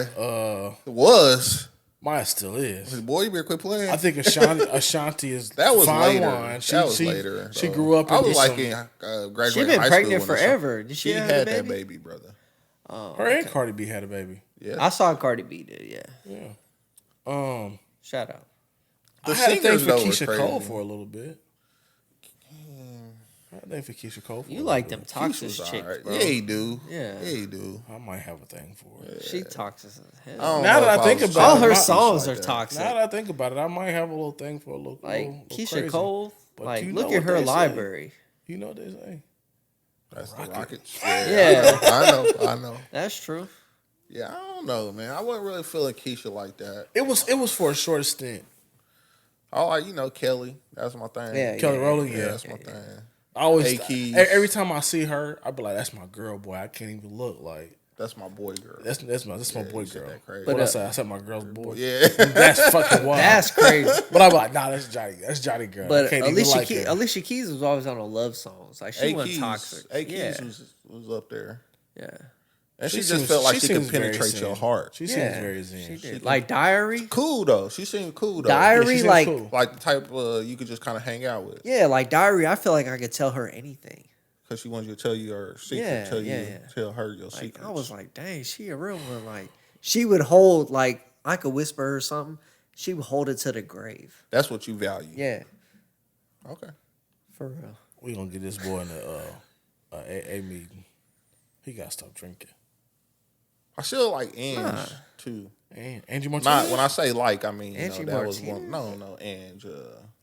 it was. Maya still is. Boy, you better quit playing. I think Ashanti is that was fine later. wine. That was later. She though. grew up. I into was like some- in She graduating been high pregnant school when forever. Did she She have had a that baby? baby, brother. Her and Cardi B had a baby. Yeah, I saw Cardi B did, yeah. Yeah. Shout out. I had a thing singers, for though, were Keisha crazy. Cole for a little bit. I had a thing for Keisha Cole. For You a like little them bit. toxic Keisha's chicks, alright. bro. Yeah, he do. Yeah. he do. I might have a thing for it. She toxic as I hell. don't Now know that if I think was about All it, her my- songs like are that. toxic. Now that I think about it, I might have a little thing for a little Like little Keisha crazy. Cole, But like you look know at what her they say. library. You know what they say. That's the Rocket. Rockets. Yeah. I know. That's true. Yeah, I don't know, man. I wasn't really feeling Keisha like that. It was for a short stint. I like, Kelly. That's my thing. Yeah, Kelly Rowland, Yeah, yeah. that's my thing. I always A-Keys. every time I see her, I be like, "That's my girl, boy." I can't even look like That's my boy girl. that's my boy you said girl. that crazy. What But, I said? I said my girl's boy. Yeah. That's fucking wild. That's crazy. But I'm like, nah, that's Johnny. That's Johnny girl. I But can't Alicia, even like her. Alicia Keys was always on the love songs. Like she wasn't toxic. A-Keys Yeah. was up there. Yeah. And she just felt like she could seems very penetrate zen. your heart. She seems very zen. She did. Like Diary. Cool though. She seemed cool though. Diary, she seems like cool. Like the type you could just kind of hang out with. yeah, like Diary. I feel like I could tell her anything. Because she wanted you to tell you her secret. Tell her your Like, secrets. I was like, dang, she a real one. Like she would hold, like I could whisper her something. She would hold it to the grave. That's what you value. Yeah, Okay. for real. We gonna get this boy in the AA meeting. He gotta stop drinking. I still like Ange too. And Angie Martinez. Not when I say like, I mean Angie that was Martinez? one. No, Ange.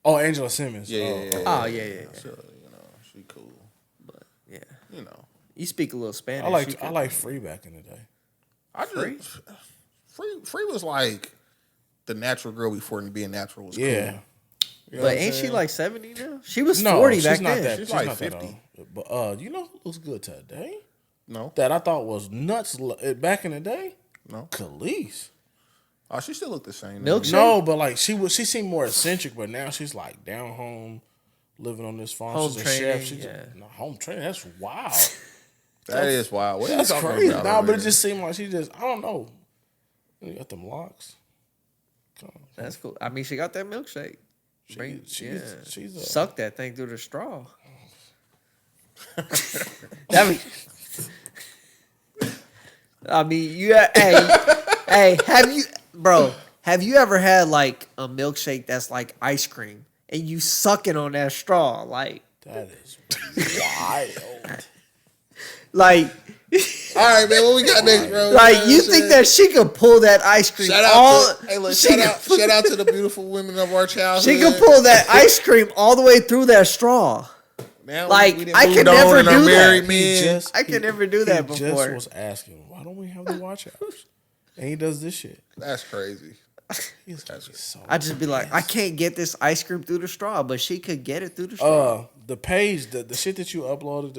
Oh, Angela Simmons. Yeah. Oh yeah. Still, she cool. But yeah, you speak a little Spanish. I like Free back in the day. Free was like the natural girl before being natural was cool. Yeah. But ain't she like 70 now? She was No, 40 she's back not then. that. She's She's like not 50. that old. But you know who looks good today? No. That I thought was nuts back in the day? No. Khalees. Oh, she still looked the same. Milkshake? No, but like she seemed more eccentric, but now she's like down home, living on this farm. Home she's a training, chef. She's home training. That's wild. That is wild. What That's are you talking crazy. about Nah, over but it there? just seemed like she just, I don't know. You got them locks. That's cool. I mean, she got that milkshake. She's a, Suck that thing through the straw. That mean, I mean, hey, have you ever had like a milkshake that's like ice cream and you sucking on that straw? Like, that is wild. like, All right, man. What we got next, bro? like you think that she could pull that ice cream Shout out all? to, hey, look, she shout out to the beautiful women of our childhood. She could pull that ice cream all the way through that straw. Now Like, we done I moved can on never and are do that. married men. I could never do that He before. just was asking, why don't we have the watch outs? And he does this shit. That's crazy. He's so I just be like, I can't get this ice cream through the straw, but she could get it through the straw. the page, the shit that you uploaded,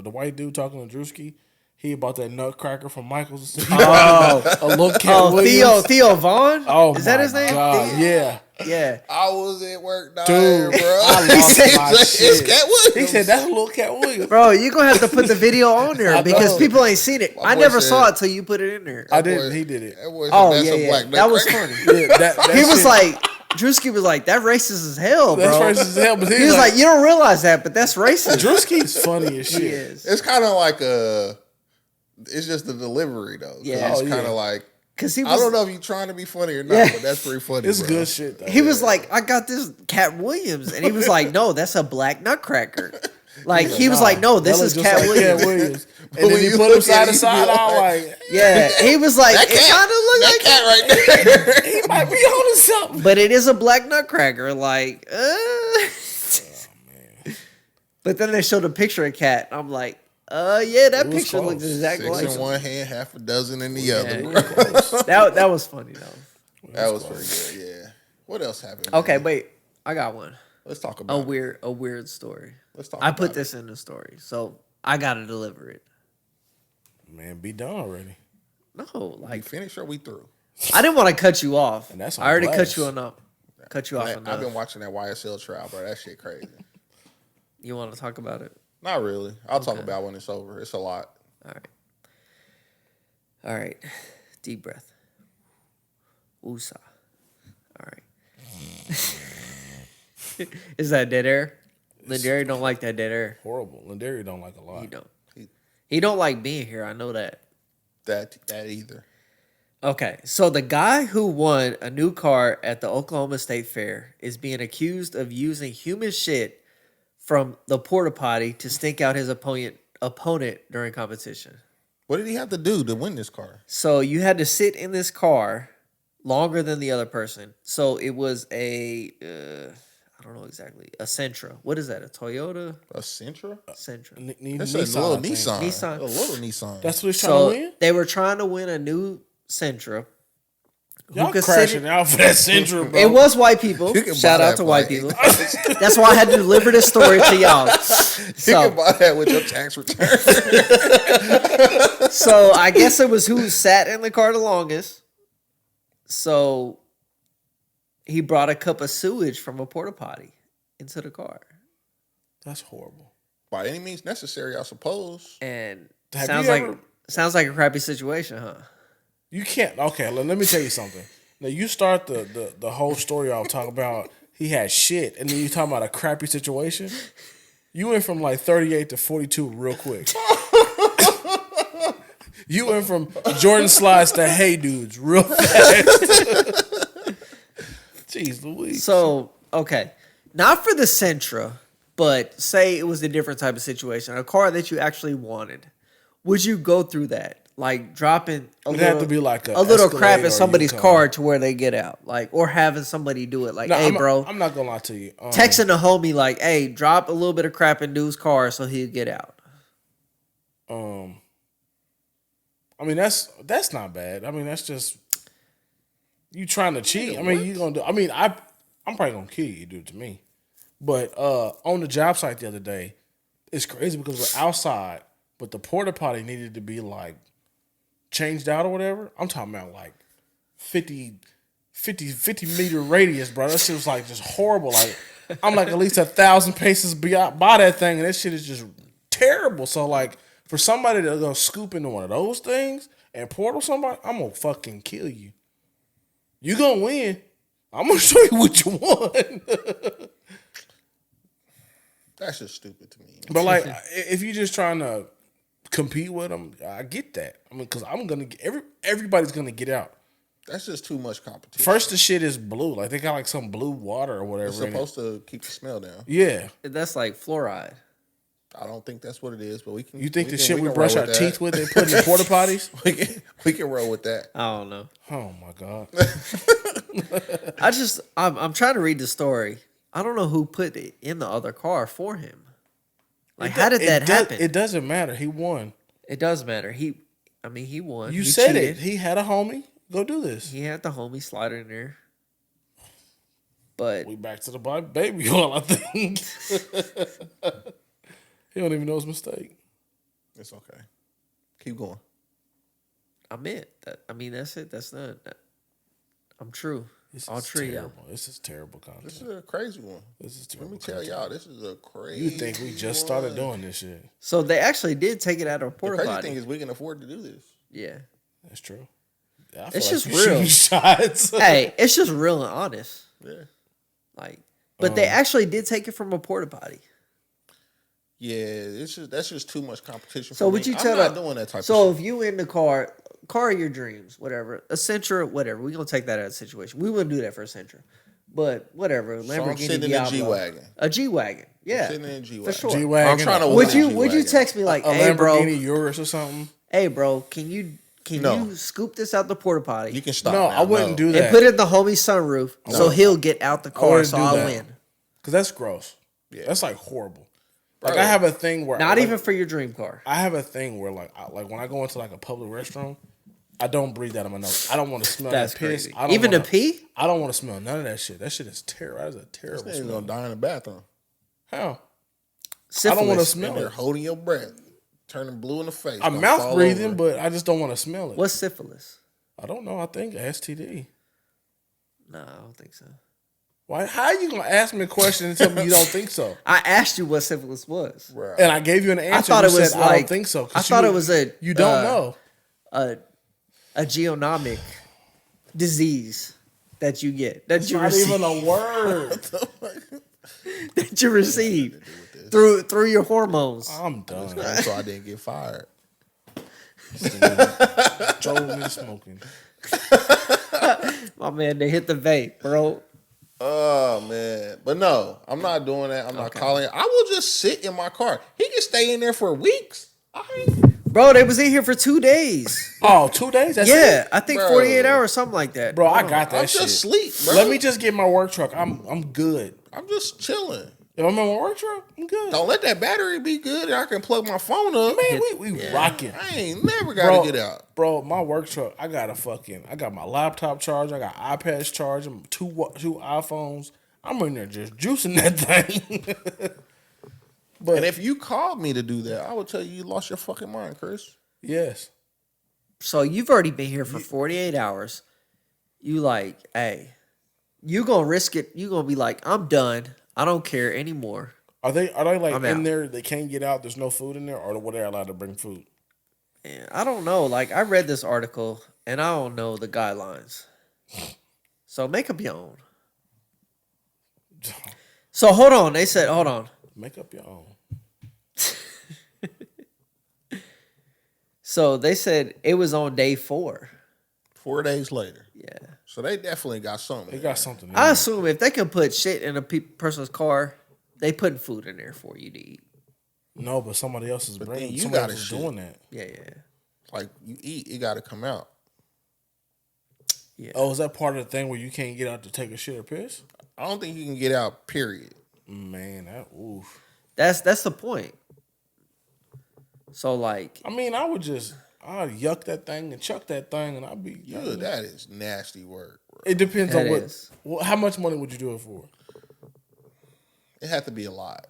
the white dude talking to Drewski, he about that nutcracker from Michael's. Oh, a little cat Williams. Theo Vaughn. Oh, is that my his name? God, yeah. Yeah. I was at work down Dude, there, bro. I lost my It's shit. Cat Williams. He said that's a little cat Williams. Bro, you're gonna have to put the video on there I because know. people ain't seen it. My I boy never said- saw it till you put it in there. I didn't. He did it. That boy said, Oh that's yeah, a yeah. black That was nutcracker. funny. Yeah, that He was shit- like, Drewski was like, that racist as hell, bro. that's racist as hell. But He was like, you don't realize that, but that's racist. Drewski's funny as shit. He is. It's kind of like it's just the delivery though. 'Cause Yeah. it's Oh, kind of yeah. like, Cause he was, I don't know if you're trying to be funny or not, Yeah. but that's pretty funny. It's bro. good shit though. he was like, I got this Cat Williams, and he was like, no, that's a black nutcracker. Like he was like, no, this That is look just Cat like Williams. Cat Williams. But And then when he you put him look at side it, to you side. be I'm like- like, Yeah, he was like, That it kind of looked like that cat right there. he might be on to something. but it is a black nutcracker. Like, but then they showed a picture of Cat. I'm like, yeah, that was picture looks close. exactly 6 like in him. one hand, half a dozen in the other. Yeah, bro. that was funny though. That was pretty good. Yeah. What else happened? Okay, man? wait, I got one. Let's talk A about it. weird story. Let's talk. I about put it. this in the story, so I gotta deliver it. Man, be done already. No, We like finished or we through? I didn't want to cut you off. And that's on I already blast. cut you enough. Cut you off I've enough. been watching that YSL trial, bro. That shit crazy. You want to talk about it? Not really. I'll talk Okay. about when it's over. It's a lot. All right. Deep breath. Woosah. All right. Is that dead air? Lindari don't like that dead air. Horrible. Lindari don't like a lot. He don't. He don't like being here. I know that. That either. Okay, so the guy who won a new car at the Oklahoma State Fair is being accused of using human shit from the porta potty to stink out his opponent during competition. What did he have to do to win this car? So you had to sit in this car longer than the other person. So it was I don't know exactly, a Sentra. What is that? A Toyota A Sentra? Sentra. That's a little I think. Nissan. Nissan. A little Nissan. That's what he's trying So to win? they were trying to win a new Sentra. Y'all could sit crashing in- out for that Central, bro. It was white people. You can Shout buy out that to white plane. people. That's why I had to deliver this story to y'all. You So, can buy that with your tax return. so I guess it was who sat in the car the longest. So he brought a cup of sewage from a porta potty into the car, That's horrible. By any means necessary, I suppose. and Have sounds you like ever- Sounds like a crappy situation, huh? You can't. Okay, let me tell you something. Now you start the whole story off talking about he had shit, and then you talking about a crappy situation. You went from like 38 to 42 real quick. You went from Jordan slides to hey dudes real fast. Jeez Louise. So, okay. Not for the Sentra, but say it was a different type of situation. A car that you actually wanted. Would you go through that? Like dropping It'd have to be like a little crap Escalade in or somebody's Yukon. car to where they get out. Like, or having somebody do it. Like, No, hey, bro. I'm not gonna lie to you. Texting a homie like, hey, drop a little bit of crap in dude's car so he'll get out. I mean that's not bad. I mean that's just you trying to cheat. I mean you gonna do. I mean I'm probably gonna kill you, do it to me. But on the job site the other day, it's crazy because we're outside, but the porta potty needed to be like changed out or whatever. I'm talking about like 50 meter radius, bro. That shit was like just horrible. Like I'm like at least 1,000 paces by that thing, and that shit is just terrible. So like for somebody to go scoop into one of those things and portal somebody, I'm gonna fucking kill you. You gonna win. I'm gonna show you what you want. That's just stupid to me. But like, if you're just trying to compete with them, I get that. I mean, because I'm gonna everybody's gonna get out. That's just too much competition. First, the shit is blue. Like they got like some blue water or whatever. It's supposed to keep the smell down. Yeah. That's like fluoride. I don't think that's what it is, but we can. You think the can- shit we can brush roll our with teeth that. with, they put in the porta potties? we can roll with that. I don't know. Oh my god. I'm trying to read the story. I don't know who put it in the other car for him. Like, how did that happen? It doesn't matter. He won. It does matter. He won. You He said cheated. it. He had a homie. Go do this. He had the homie slider in there. But We back to the baby oil, I think. He don't even know his mistake. It's okay. Keep going. I'm it. That's it. That's not. I'm true. This All is true, yeah. terrible. This is terrible content. This is a crazy one. This is Let terrible. me tell y'all, this is a crazy. You think we just started one. doing this shit? So they actually did take it out of a The porta crazy potty. thing is we can afford to do this. Yeah. That's true. I It's just you shooting real. shots. Hey, it's just real and honest. Yeah. Like, but they actually did take it from a porta potty. Yeah, that's just too much competition. So for would me. you tell I'm not that? doing that type So of if you in the car of your dreams, whatever, a Sentra, whatever, we gonna take that out of the situation. We wouldn't do that for a Sentra, but whatever, shit? So I'm Lamborghini sitting in a Diablo, G-Wagon. a G-Wagon, yeah, Sitting in a G-Wagon. for sure. G-Wagon. I'm trying to Would win a you G-Wagon. text me like, A hey bro, Lamborghini Urus or something? hey bro, can you No. scoop this out the porta potty You can stop. No, now. I wouldn't do that. and put it in the homie's sunroof so he'll get out the car wouldn't so do I'll that. win. Because that's gross. Yeah. That's like horrible. Like Bro. I have a thing where Not like, even for your dream car. I have a thing where like when I go into like a public restroom, I don't breathe that in my nose. I don't want to smell That's that piss. crazy. I don't Even wanna, to pee? I don't want to smell none of that shit. That shit is terrible. That is a terrible This nigga's smell. gonna die in the bathroom. How? Syphilis. I don't want to And smell they're it. holding your breath, turning blue in the face. I'm gonna mouth fall breathing, over. but I just don't want to smell it. What's syphilis? I don't know. I think STD. No, I don't think so. Why? How are you gonna ask me a question and tell me you don't think so? I asked you what syphilis was. Right. And I gave you an answer. I thought you it was said, like I don't think so. 'cause I thought you- it was a You don't know. a geonomic disease that you get that you Not receive, even a word. that you receive through your hormones. I'm done. So I didn't get fired. Drove me smoking. My man, they hit the vape, bro. Oh man, but no, I'm not doing that. I'm not calling. I will just sit in my car. He can stay in there for weeks. Bro, they was in here for 2 days. Oh, 2 days? That's Yeah, it? I think Bro. 48 hours, something like that. Bro, I got that I'm shit. just sleep, bro. Let me just get my work truck. I'm good. I'm just chilling. If I'm in my work truck, I'm good. Don't let that battery be good. And I can plug my phone up. Man, we rocking. I ain't never got to get out. Bro, my work truck, I got my laptop charged, I got iPads charged, two iPhones. I'm in there just juicing that thing. But And if you called me to do that, I would tell you lost your fucking mind, Chris. yes. So you've already been here for 48 hours. You like, hey, you gonna risk it. You gonna be like, I'm done. I don't care anymore. Are they like I'm in out. there? They can't get out. There's no food in there, or were they allowed to bring food? And I don't know. Like I read this article and I don't know the guidelines. So make up your own. So hold on. They said, hold on. Make up your own. So they said it was on day 4. 4 days later. Yeah. So they definitely got something. They in got there. something. In I there. assume if they can put shit in a person's car, they putting food in there for you to eat. No, but somebody else is But bringing. then you Somebody gotta else is shit. doing that. Yeah. Like you eat, it got to come out. Yeah. Oh, is that part of the thing where you can't get out to take a shit or piss? I don't think you can get out. Period. Man, that oof. That's the point. So like, I mean, I'd yuck that thing and chuck that thing, and I'd be. Yeah, that is nasty work, bro. It depends That on what. is. Well, how much money would you do it for? It had to be a lot.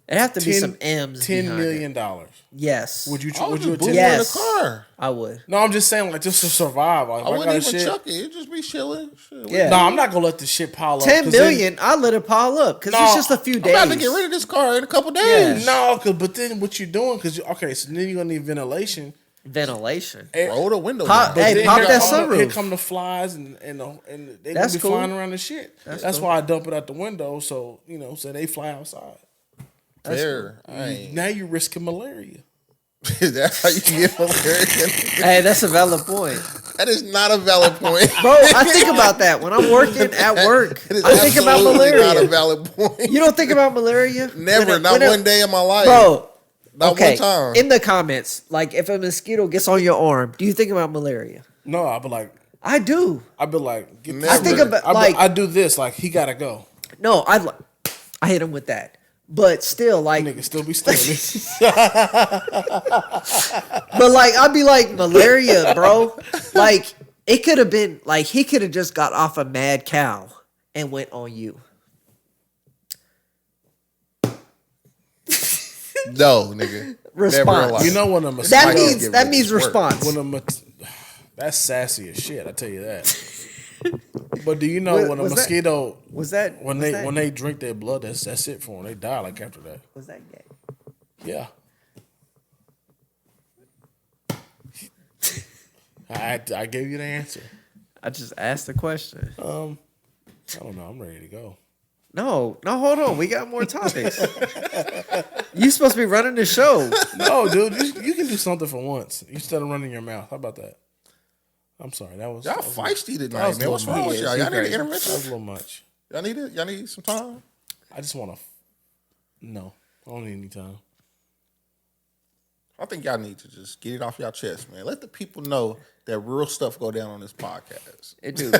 it have to be some M's. $10 behind million. it. Yes. Would you? I would Would you just boot attempt? it in Yes. the car. I would. No, I'm just saying, like, just to survive. Like, I if wouldn't got even shit, chuck it. It'd just be chilling. Shit. Yeah. No, I'm not gonna let the shit pile up. 10 'cause then- million, I let it pile up because No, it's just a few I'm days. about to get rid of this car in a couple days. No, but then what you doing? Because okay, so then you're gonna need ventilation. Ventilation. Roll the window Pop- down. hey, Then pop here that come the- sunroof. Here come the flies and they gonna That's be cool. flying around the shit. That's cool. why I dump it out the window, so so they fly outside. Fair. I ain't. Now you risking malaria. Is that how you get malaria? Hey, that's a valid point. That is not a valid point. Bro, I think about that. When I'm working at work, It is I think about absolutely not a malaria. valid point. You don't think about malaria? Never. Not When it- one day in my life. Bro, Not okay. one time. In the comments, like if a mosquito gets on your arm, do you think about malaria? No, I'd be like, I do. get Never. I think about like I do this, like he gotta go. no, I hit him with that. But still, like, Nigga still be stealing. but like, I'd be like malaria, bro. Like, it could have been like he could have just got off a mad cow and went on you. No, nigga. Response. Never in life. You know when a That mosquito means get that rid means of this work. response. that's sassy as shit. I tell you that. But do you know when a Was that- mosquito Was that when was they that, when they drink their blood, that's it for them. They die like after that. was that gay? Yeah. I gave you the answer. I just asked the question. I don't know. I'm ready to go. No, hold on. We got more topics. You supposed to be running the show. No, dude, you can do something for once instead of running your mouth. How about that? I'm sorry. That was Y'all that was- feisty that tonight, was man. a What's little wrong with much. y'all? Y'all need an crazy. That was a intervention? little much. Y'all need it? Y'all need some time? I just want to. No, I don't need any time. I think y'all need to just get it off y'all chest, man. Let the people know that real stuff go down on this podcast. It do.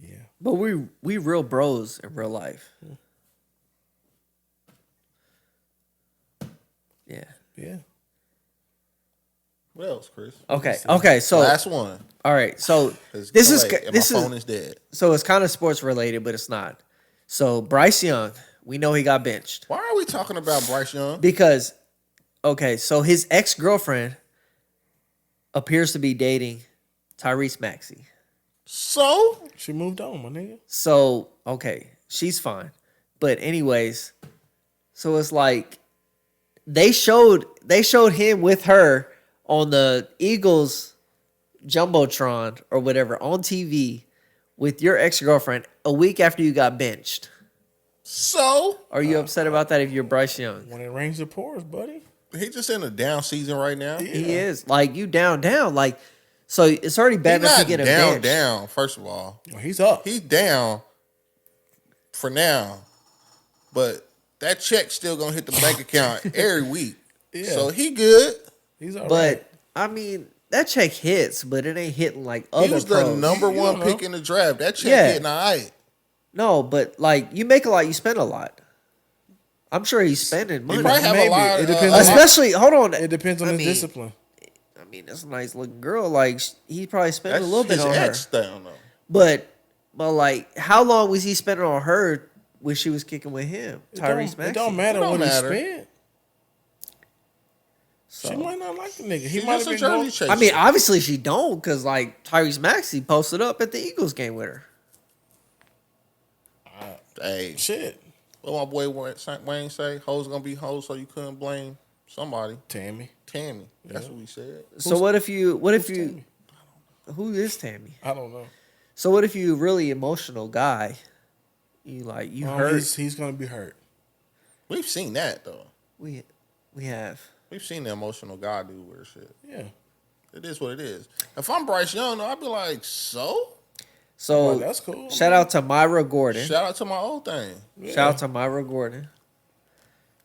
Yeah. But we real bros in real life. Yeah. Yeah. What else, Chris? Okay. So Last one. all right. So 'Cause this is Clay and this my is phone is dead. so it's kind of sports related, but it's not. So Bryce Young, we know he got benched Why are we talking about Bryce Young? because so his ex-girlfriend appears to be dating Tyrese Maxey. So She moved on, my nigga. So, she's fine. But anyways, so it's like they showed him with her on the Eagles Jumbotron or whatever on TV with your ex-girlfriend a week after you got benched. Are you upset about that if you're Bryce Young? When it rains, it pours, buddy. he just in a down season right now. He is. Like, you down. Like, so it's already bad He's enough to not get him down, benched. down. First of all, Well, he's up. he's down for now, but that check's still gonna hit the bank account every week. Yeah. So he good. He's all right. But, I mean, that check hits, but it ain't hitting like other He was the pros. number You one don't pick know. in the draft. That check Yeah. hitting all right. No, but like you make a lot, you spend a lot. I'm sure he's spending He money. might have Maybe. a lot. It depends on- Especially, hold on. it depends on I his mean, discipline. I mean, that's a nice looking girl. Like he probably spent That's a little bit his on her. ex down though. But like, how long was he spending on her when she was kicking with him, Tyrese It Maxey? don't matter It don't what matter. he spent. So, She might not like the nigga. He He's might just have a been going. jersey chaser. I mean, obviously she don't, because like Tyrese Maxey posted up at the Eagles game with her. Hey, Shit. what my boy Wayne say? Hoes gonna be hoes, so you couldn't blame Somebody. Tammy. That's what we said. So what if you Tammy? who is Tammy? I don't know. So what if you really emotional guy? You hurt. He's gonna be hurt. We've seen that though. We have. We've seen the emotional guy do weird shit. Yeah. It is what it is. If I'm Bryce Young, though, I'd be like, so? So Well, that's cool. Shout out to Myra Gordon. Shout out to my old thing. Shout out to Myra Gordon.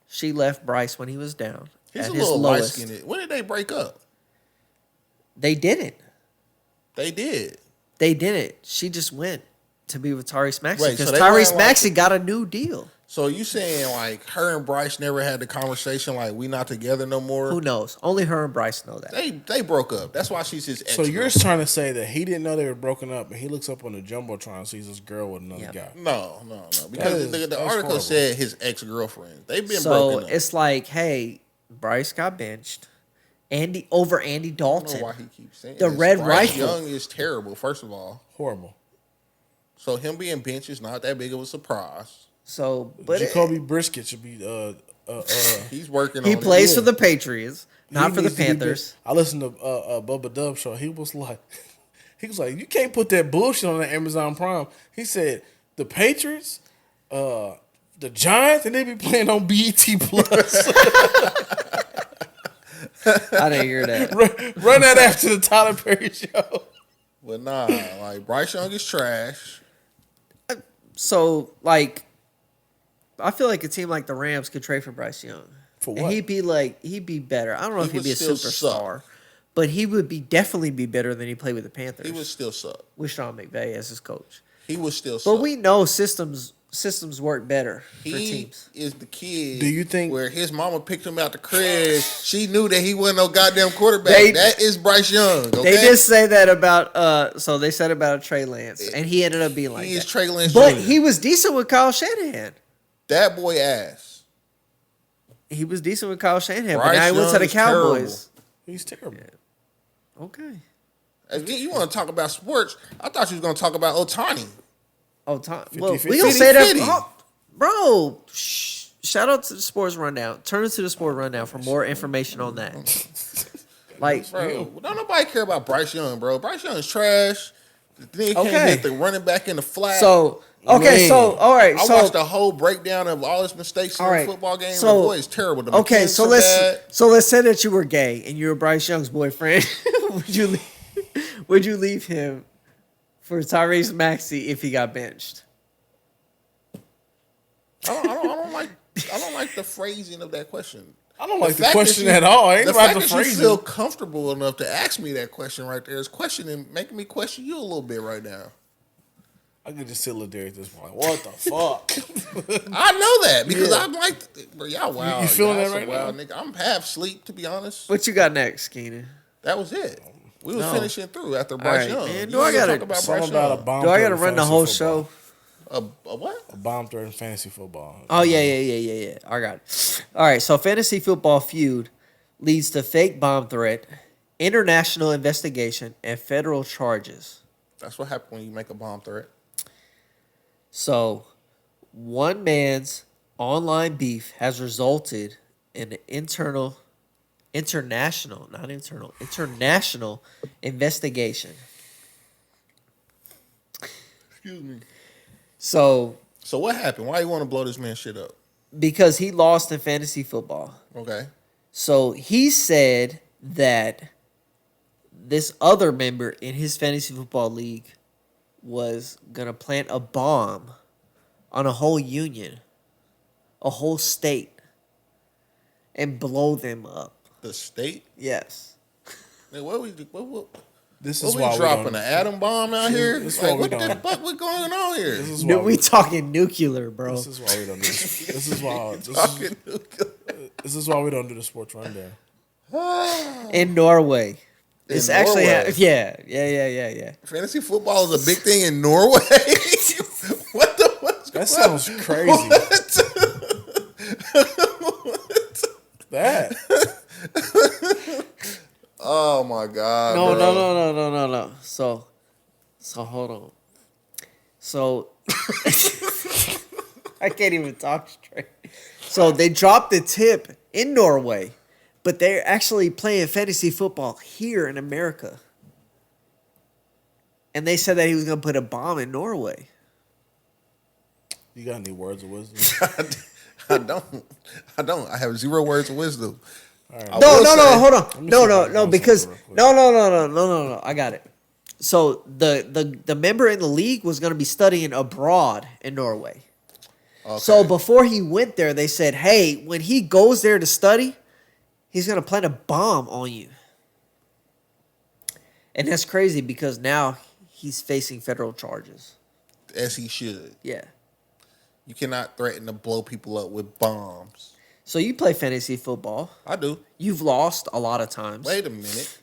She left Bryce when he was down. He's at a his little lowest. light-skinned. When did they break up? They didn't. They did. They didn't. She just went to be with Tyrese Maxey Wait, because so they Tyrese weren't like- Maxey got a new deal. So you saying like her and Bryce never had the conversation like we not together no more? Who knows? Only her and Bryce know that. They broke up. That's why she's his ex. So you're trying to say that he didn't know they were broken up, and he looks up on the jumbotron and sees this girl with another guy? No. Because the that's article horrible. said his ex-girlfriend. They've been So broken up. it's like, hey, Bryce got benched. Andy I don't Dalton. know why he keeps saying The this. Red Bryce Rifle. Young is terrible, first of all. Horrible. So him being benched is not that big of a surprise. So, but Jacoby Brisket should be. He's working on he it. plays for the Patriots, not He for the needs to be Panthers. I listened to Bubba Dub show. He was like, you can't put that bullshit on the Amazon Prime. He said the Patriots, the Giants, and they be playing on BET Plus. I didn't hear that. Run that after the Tyler Perry show. But nah, like Bryce Young is trash. So, like, I feel like a team like the Rams could trade for Bryce Young. For And what? he'd be better. I don't know He if he'd would be a still superstar, suck. but he would definitely be better than he played with the Panthers. He would still suck. with Sean McVay as his coach. He would still suck. But we know systems work better for He teams. is the kid. Do you think- where his mama picked him out the crib, she knew that he wasn't no goddamn quarterback? They- That is Bryce Young. Okay? They did say that about so they said about Trey Lance, and he ended up being like He is that. Trey Lance But Jr. he was decent with Kyle Shanahan. That boy ass. He was decent with Kyle Shanahan, but Bryce now he went to Young the is terrible. Cowboys. He's terrible. Okay. If you want to talk about sports, I thought you was going to talk about Otani. Oh, Tom. Well, 50-50. we gonna say that, 50-50. oh, bro. Shout out to the Sports Rundown. Turn to the Sports Rundown for more information on that. Like, Bro, don't nobody care about Bryce Young, bro. Bryce Young is trash. Then he can't Okay. hit the running back in the flat. so okay, Man. so all right, I so watched the whole breakdown of all his mistakes in all the right, football game. so- the boy is terrible. The okay, mechanics so are bad. let's say that you were gay and you were Bryce Young's boyfriend. would you leave him for Tyrese Maxey if he got benched? I don't like the phrasing of that question. I don't like the fact that question you- at all. I ain't The about fact the that you phrasing. feel comfortable enough to ask me that question right there is making me question you a little bit right now. I could just sit there at this point. What the fuck? I know that because Yeah. I'm like, bro, y'all wild. You feeling Y'all that some right wild now? nigga. I'm half asleep to be honest. What you got next, Keenan? That was it. We was No. finishing through after Bryce right, Young. man. You Do I ain't gonna gotta- talk about Something Bryce about a Young? bomb. Do I threat got to in run the fantasy whole football. show? A what? A bomb threat in fantasy football. Oh yeah. I got it. All right. So fantasy football feud leads to fake bomb threat, international investigation, and federal charges. That's what happened when you make a bomb threat. So, one man's online beef has resulted in an international investigation. Excuse me. So, So what happened? Why you want to blow this man shit up? because he lost in fantasy football. Okay. So he said that this other member in his fantasy football league was going to plant a bomb on a whole union, a whole state, and blow them up. The state? Yes. Hey, what This we is why we dropping don't. an atom bomb out here? This is Like, why we what the don't. fuck what's going on here? This is why We talking nuclear, bro. This is why we don't do this. This is why. Talking nuclear. This is why we don't do the sports rundown. In Norway. It's actually Norway? yeah. Fantasy football is a big thing in Norway. What the fuck's That going sounds crazy. That. Oh my god. No, bro. no. So hold on. So I can't even talk straight. So they dropped the tip in Norway but they're actually playing fantasy football here in America. And they said that he was going to put a bomb in Norway. You got any words of wisdom? I don't. I have 0 words of wisdom. Right. I No, will no, say- hold on. No, because real quick. no. I got it. So the member in the league was going to be studying abroad in Norway. Okay. So before he went there, they said, "Hey, when he goes there to study, he's going to plant a bomb on you." And that's crazy because now he's facing federal charges. as he should. Yeah. You cannot threaten to blow people up with bombs. So you play fantasy football. I do. You've lost a lot of times. Wait a minute.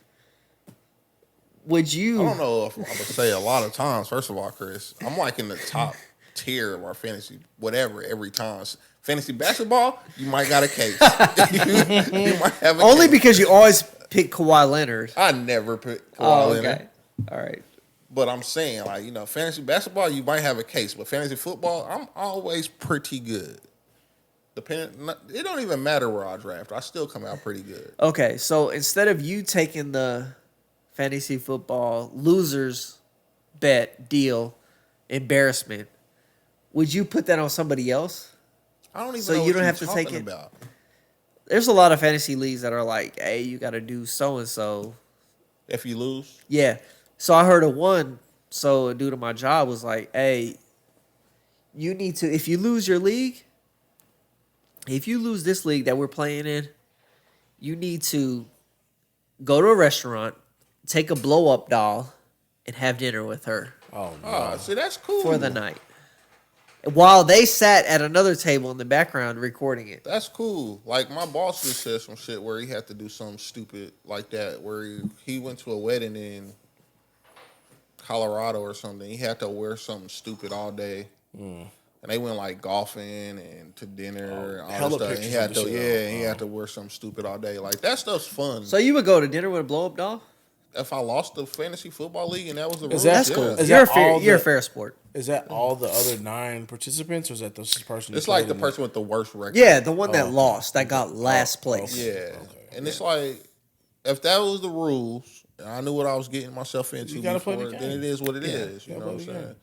Would you? I don't know if I would say a lot of times. First of all, Chris, I'm like in the top tier of our fantasy, whatever, every time. Fantasy basketball, you might got a case. you might have a Only case. because you always pick Kawhi Leonard. I never put Kawhi Oh, Leonard. okay. All right. But I'm saying, like, fantasy basketball, you might have a case. But fantasy football, I'm always pretty good. It don't even matter where I draft. I still come out pretty good. Okay, so instead of you taking the fantasy football losers bet deal embarrassment, would you put that on somebody else? I don't even So know you what don't you're have to take talking it? about. There's a lot of fantasy leagues that are like, hey, you got to do so and so. If you lose, Yeah. So I heard of one. So a dude at my job was like, hey, you need to, if you lose your league, if you lose this league that we're playing in, you need to go to a restaurant, take a blow up doll, and have dinner with her Oh, no. oh, see, that's cool. for the night. While they sat at another table in the background recording it. That's cool. Like, my boss just said some shit where he had to do something stupid like that, where he went to a wedding in Colorado or something. He had to wear something stupid all day. And they went, like, golfing and to dinner and all hella that stuff. And he pictures had of to, the shit. he had to wear something stupid all day. Like, that stuff's fun. So you would go to dinner with a blow up doll? If I lost the fantasy football league and that was the rules, that- That's yeah. cool. Is You're a that fair, all you're a the- fair sport. Is that all the other 9 participants, or is that this person? who It's like played the in person with the worst record. Yeah, the one that Oh, lost, that got last place. Yeah. And it's like, if that was the rules, and I knew what I was getting myself into You gotta play before, the then game. it is what it Yeah, is. You you know gotta what I'm play the saying?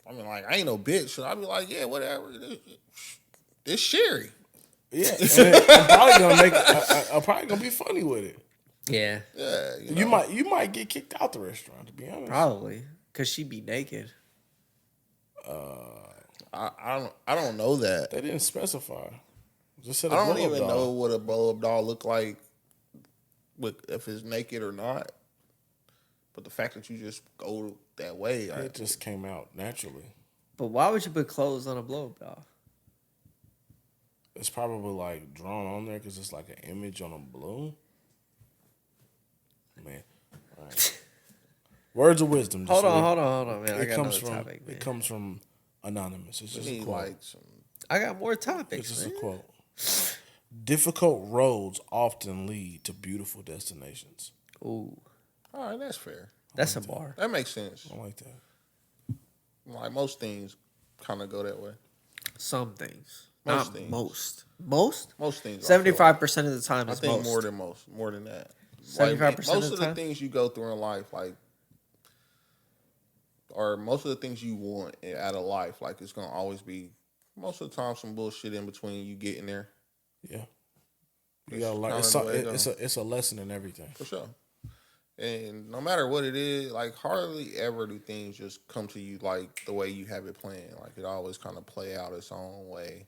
I mean, like, I ain't no bitch. So I'd be like, yeah, whatever. It's Sherry. Yeah, and I'm probably gonna make. I'm probably gonna be funny with it. Yeah, Yeah. You might get kicked out the restaurant, to be honest. probably. Because she'd be naked. I don't know that. They didn't specify. Just said I a don't blow-up even doll. know what a blow up doll look like, if it's naked or not. But the fact that you just go that way, It just came out naturally. But why would you put clothes on a blow up doll? It's probably like drawn on there because it's like an image on a balloon. Man, all right. Words of wisdom. just Hold wait. on, man. I It got comes another from topic, man. it comes from anonymous. It's we just a need quote. like some. I got more It's topics, just a man. quote. Difficult roads often lead to beautiful destinations. Ooh, All right, that's fair. that's a bar. That makes sense. I like that. Like, most things kind of go that way. Some things. Most Not things. most. Most? Most things. I feel like. 75% of the time I is think most. more than most. More than that. 75% most of the of the time? things you go through in life, like, or most of the things you want out of life, like, it's gonna always be most of the time some bullshit in between you getting there. Yeah, you It's gotta learn. kinda It's the way it it's a lesson in everything. For sure. And no matter what it is, like, hardly ever do things just come to you like the way you have it planned. Like, it always kind of play out its own way.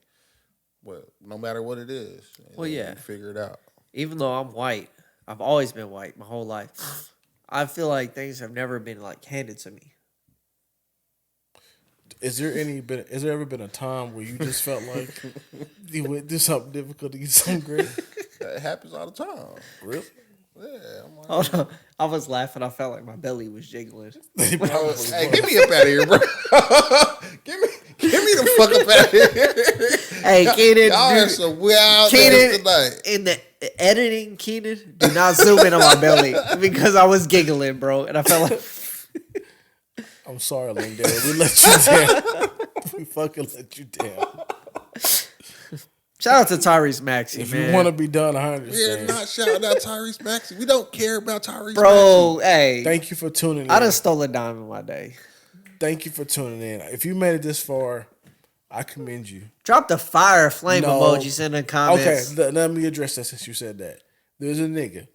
But no matter what it is, and Well, then yeah. you figure it out. Even though I'm white, I've always been white my whole life. I feel like things have never been like handed to me. Has there ever been a time where you just felt like you went through something difficult to get something great? That happens all the time. Really? Yeah, I'm like, Hold on. I was laughing. I felt like my belly was jiggling. They probably hey, was. get me up out of here, bro. Get me the fuck up out of here. Hey, Keenan, Y'all dude, are some wild Keenan, days tonight. in the editing, Keenan, do not zoom in on my belly because I was giggling, bro, and I felt like I'm sorry, Lindale. We let you down. We fucking let you down. Shout out to Tyrese Maxey, If man. you want to be done, I We're understand. not shouting out Tyrese Maxey. We don't care about Tyrese Bro, Maxey. hey. Thank you for tuning in. I done stole a dime in my day. Thank you for tuning in. If you made it this far, I commend you. Drop the fire flame No. emojis in the comments. Okay, let me address that since you said that. There's a nigga,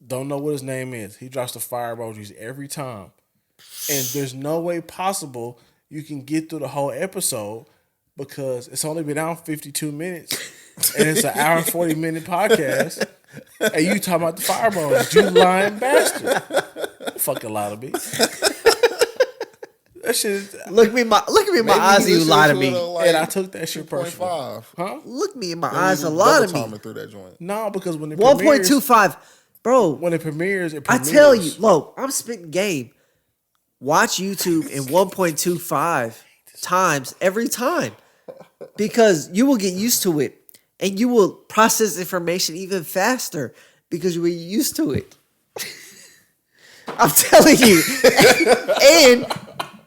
don't know what his name is. He drops the fire emojis every time. And there's no way possible you can get through the whole episode because it's only been out 52 minutes and it's an hour and 40-minute podcast. And you talking about the fire emojis. You lying bastard. Don't fucking lie to me. That shit is, Look me in my eyes and you lie to me. and I took that shit personally. 2.5. Huh? Look me in my eyes and lie to me. Through that joint. No, because when it premieres, 1.25. Bro, when it premieres, I tell you, look, I'm spitting game. Watch YouTube in 1.25 times every time because you will get used to it and you will process information even faster because you were used to it. I'm telling you. And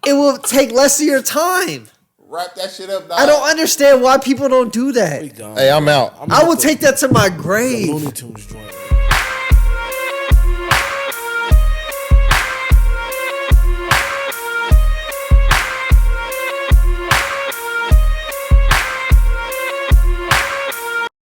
it will take less of your time. Wrap that shit up, dog. I don't understand why people don't do that. Hey, I'm out. I will take that to my the grave. Looney Tunes joint.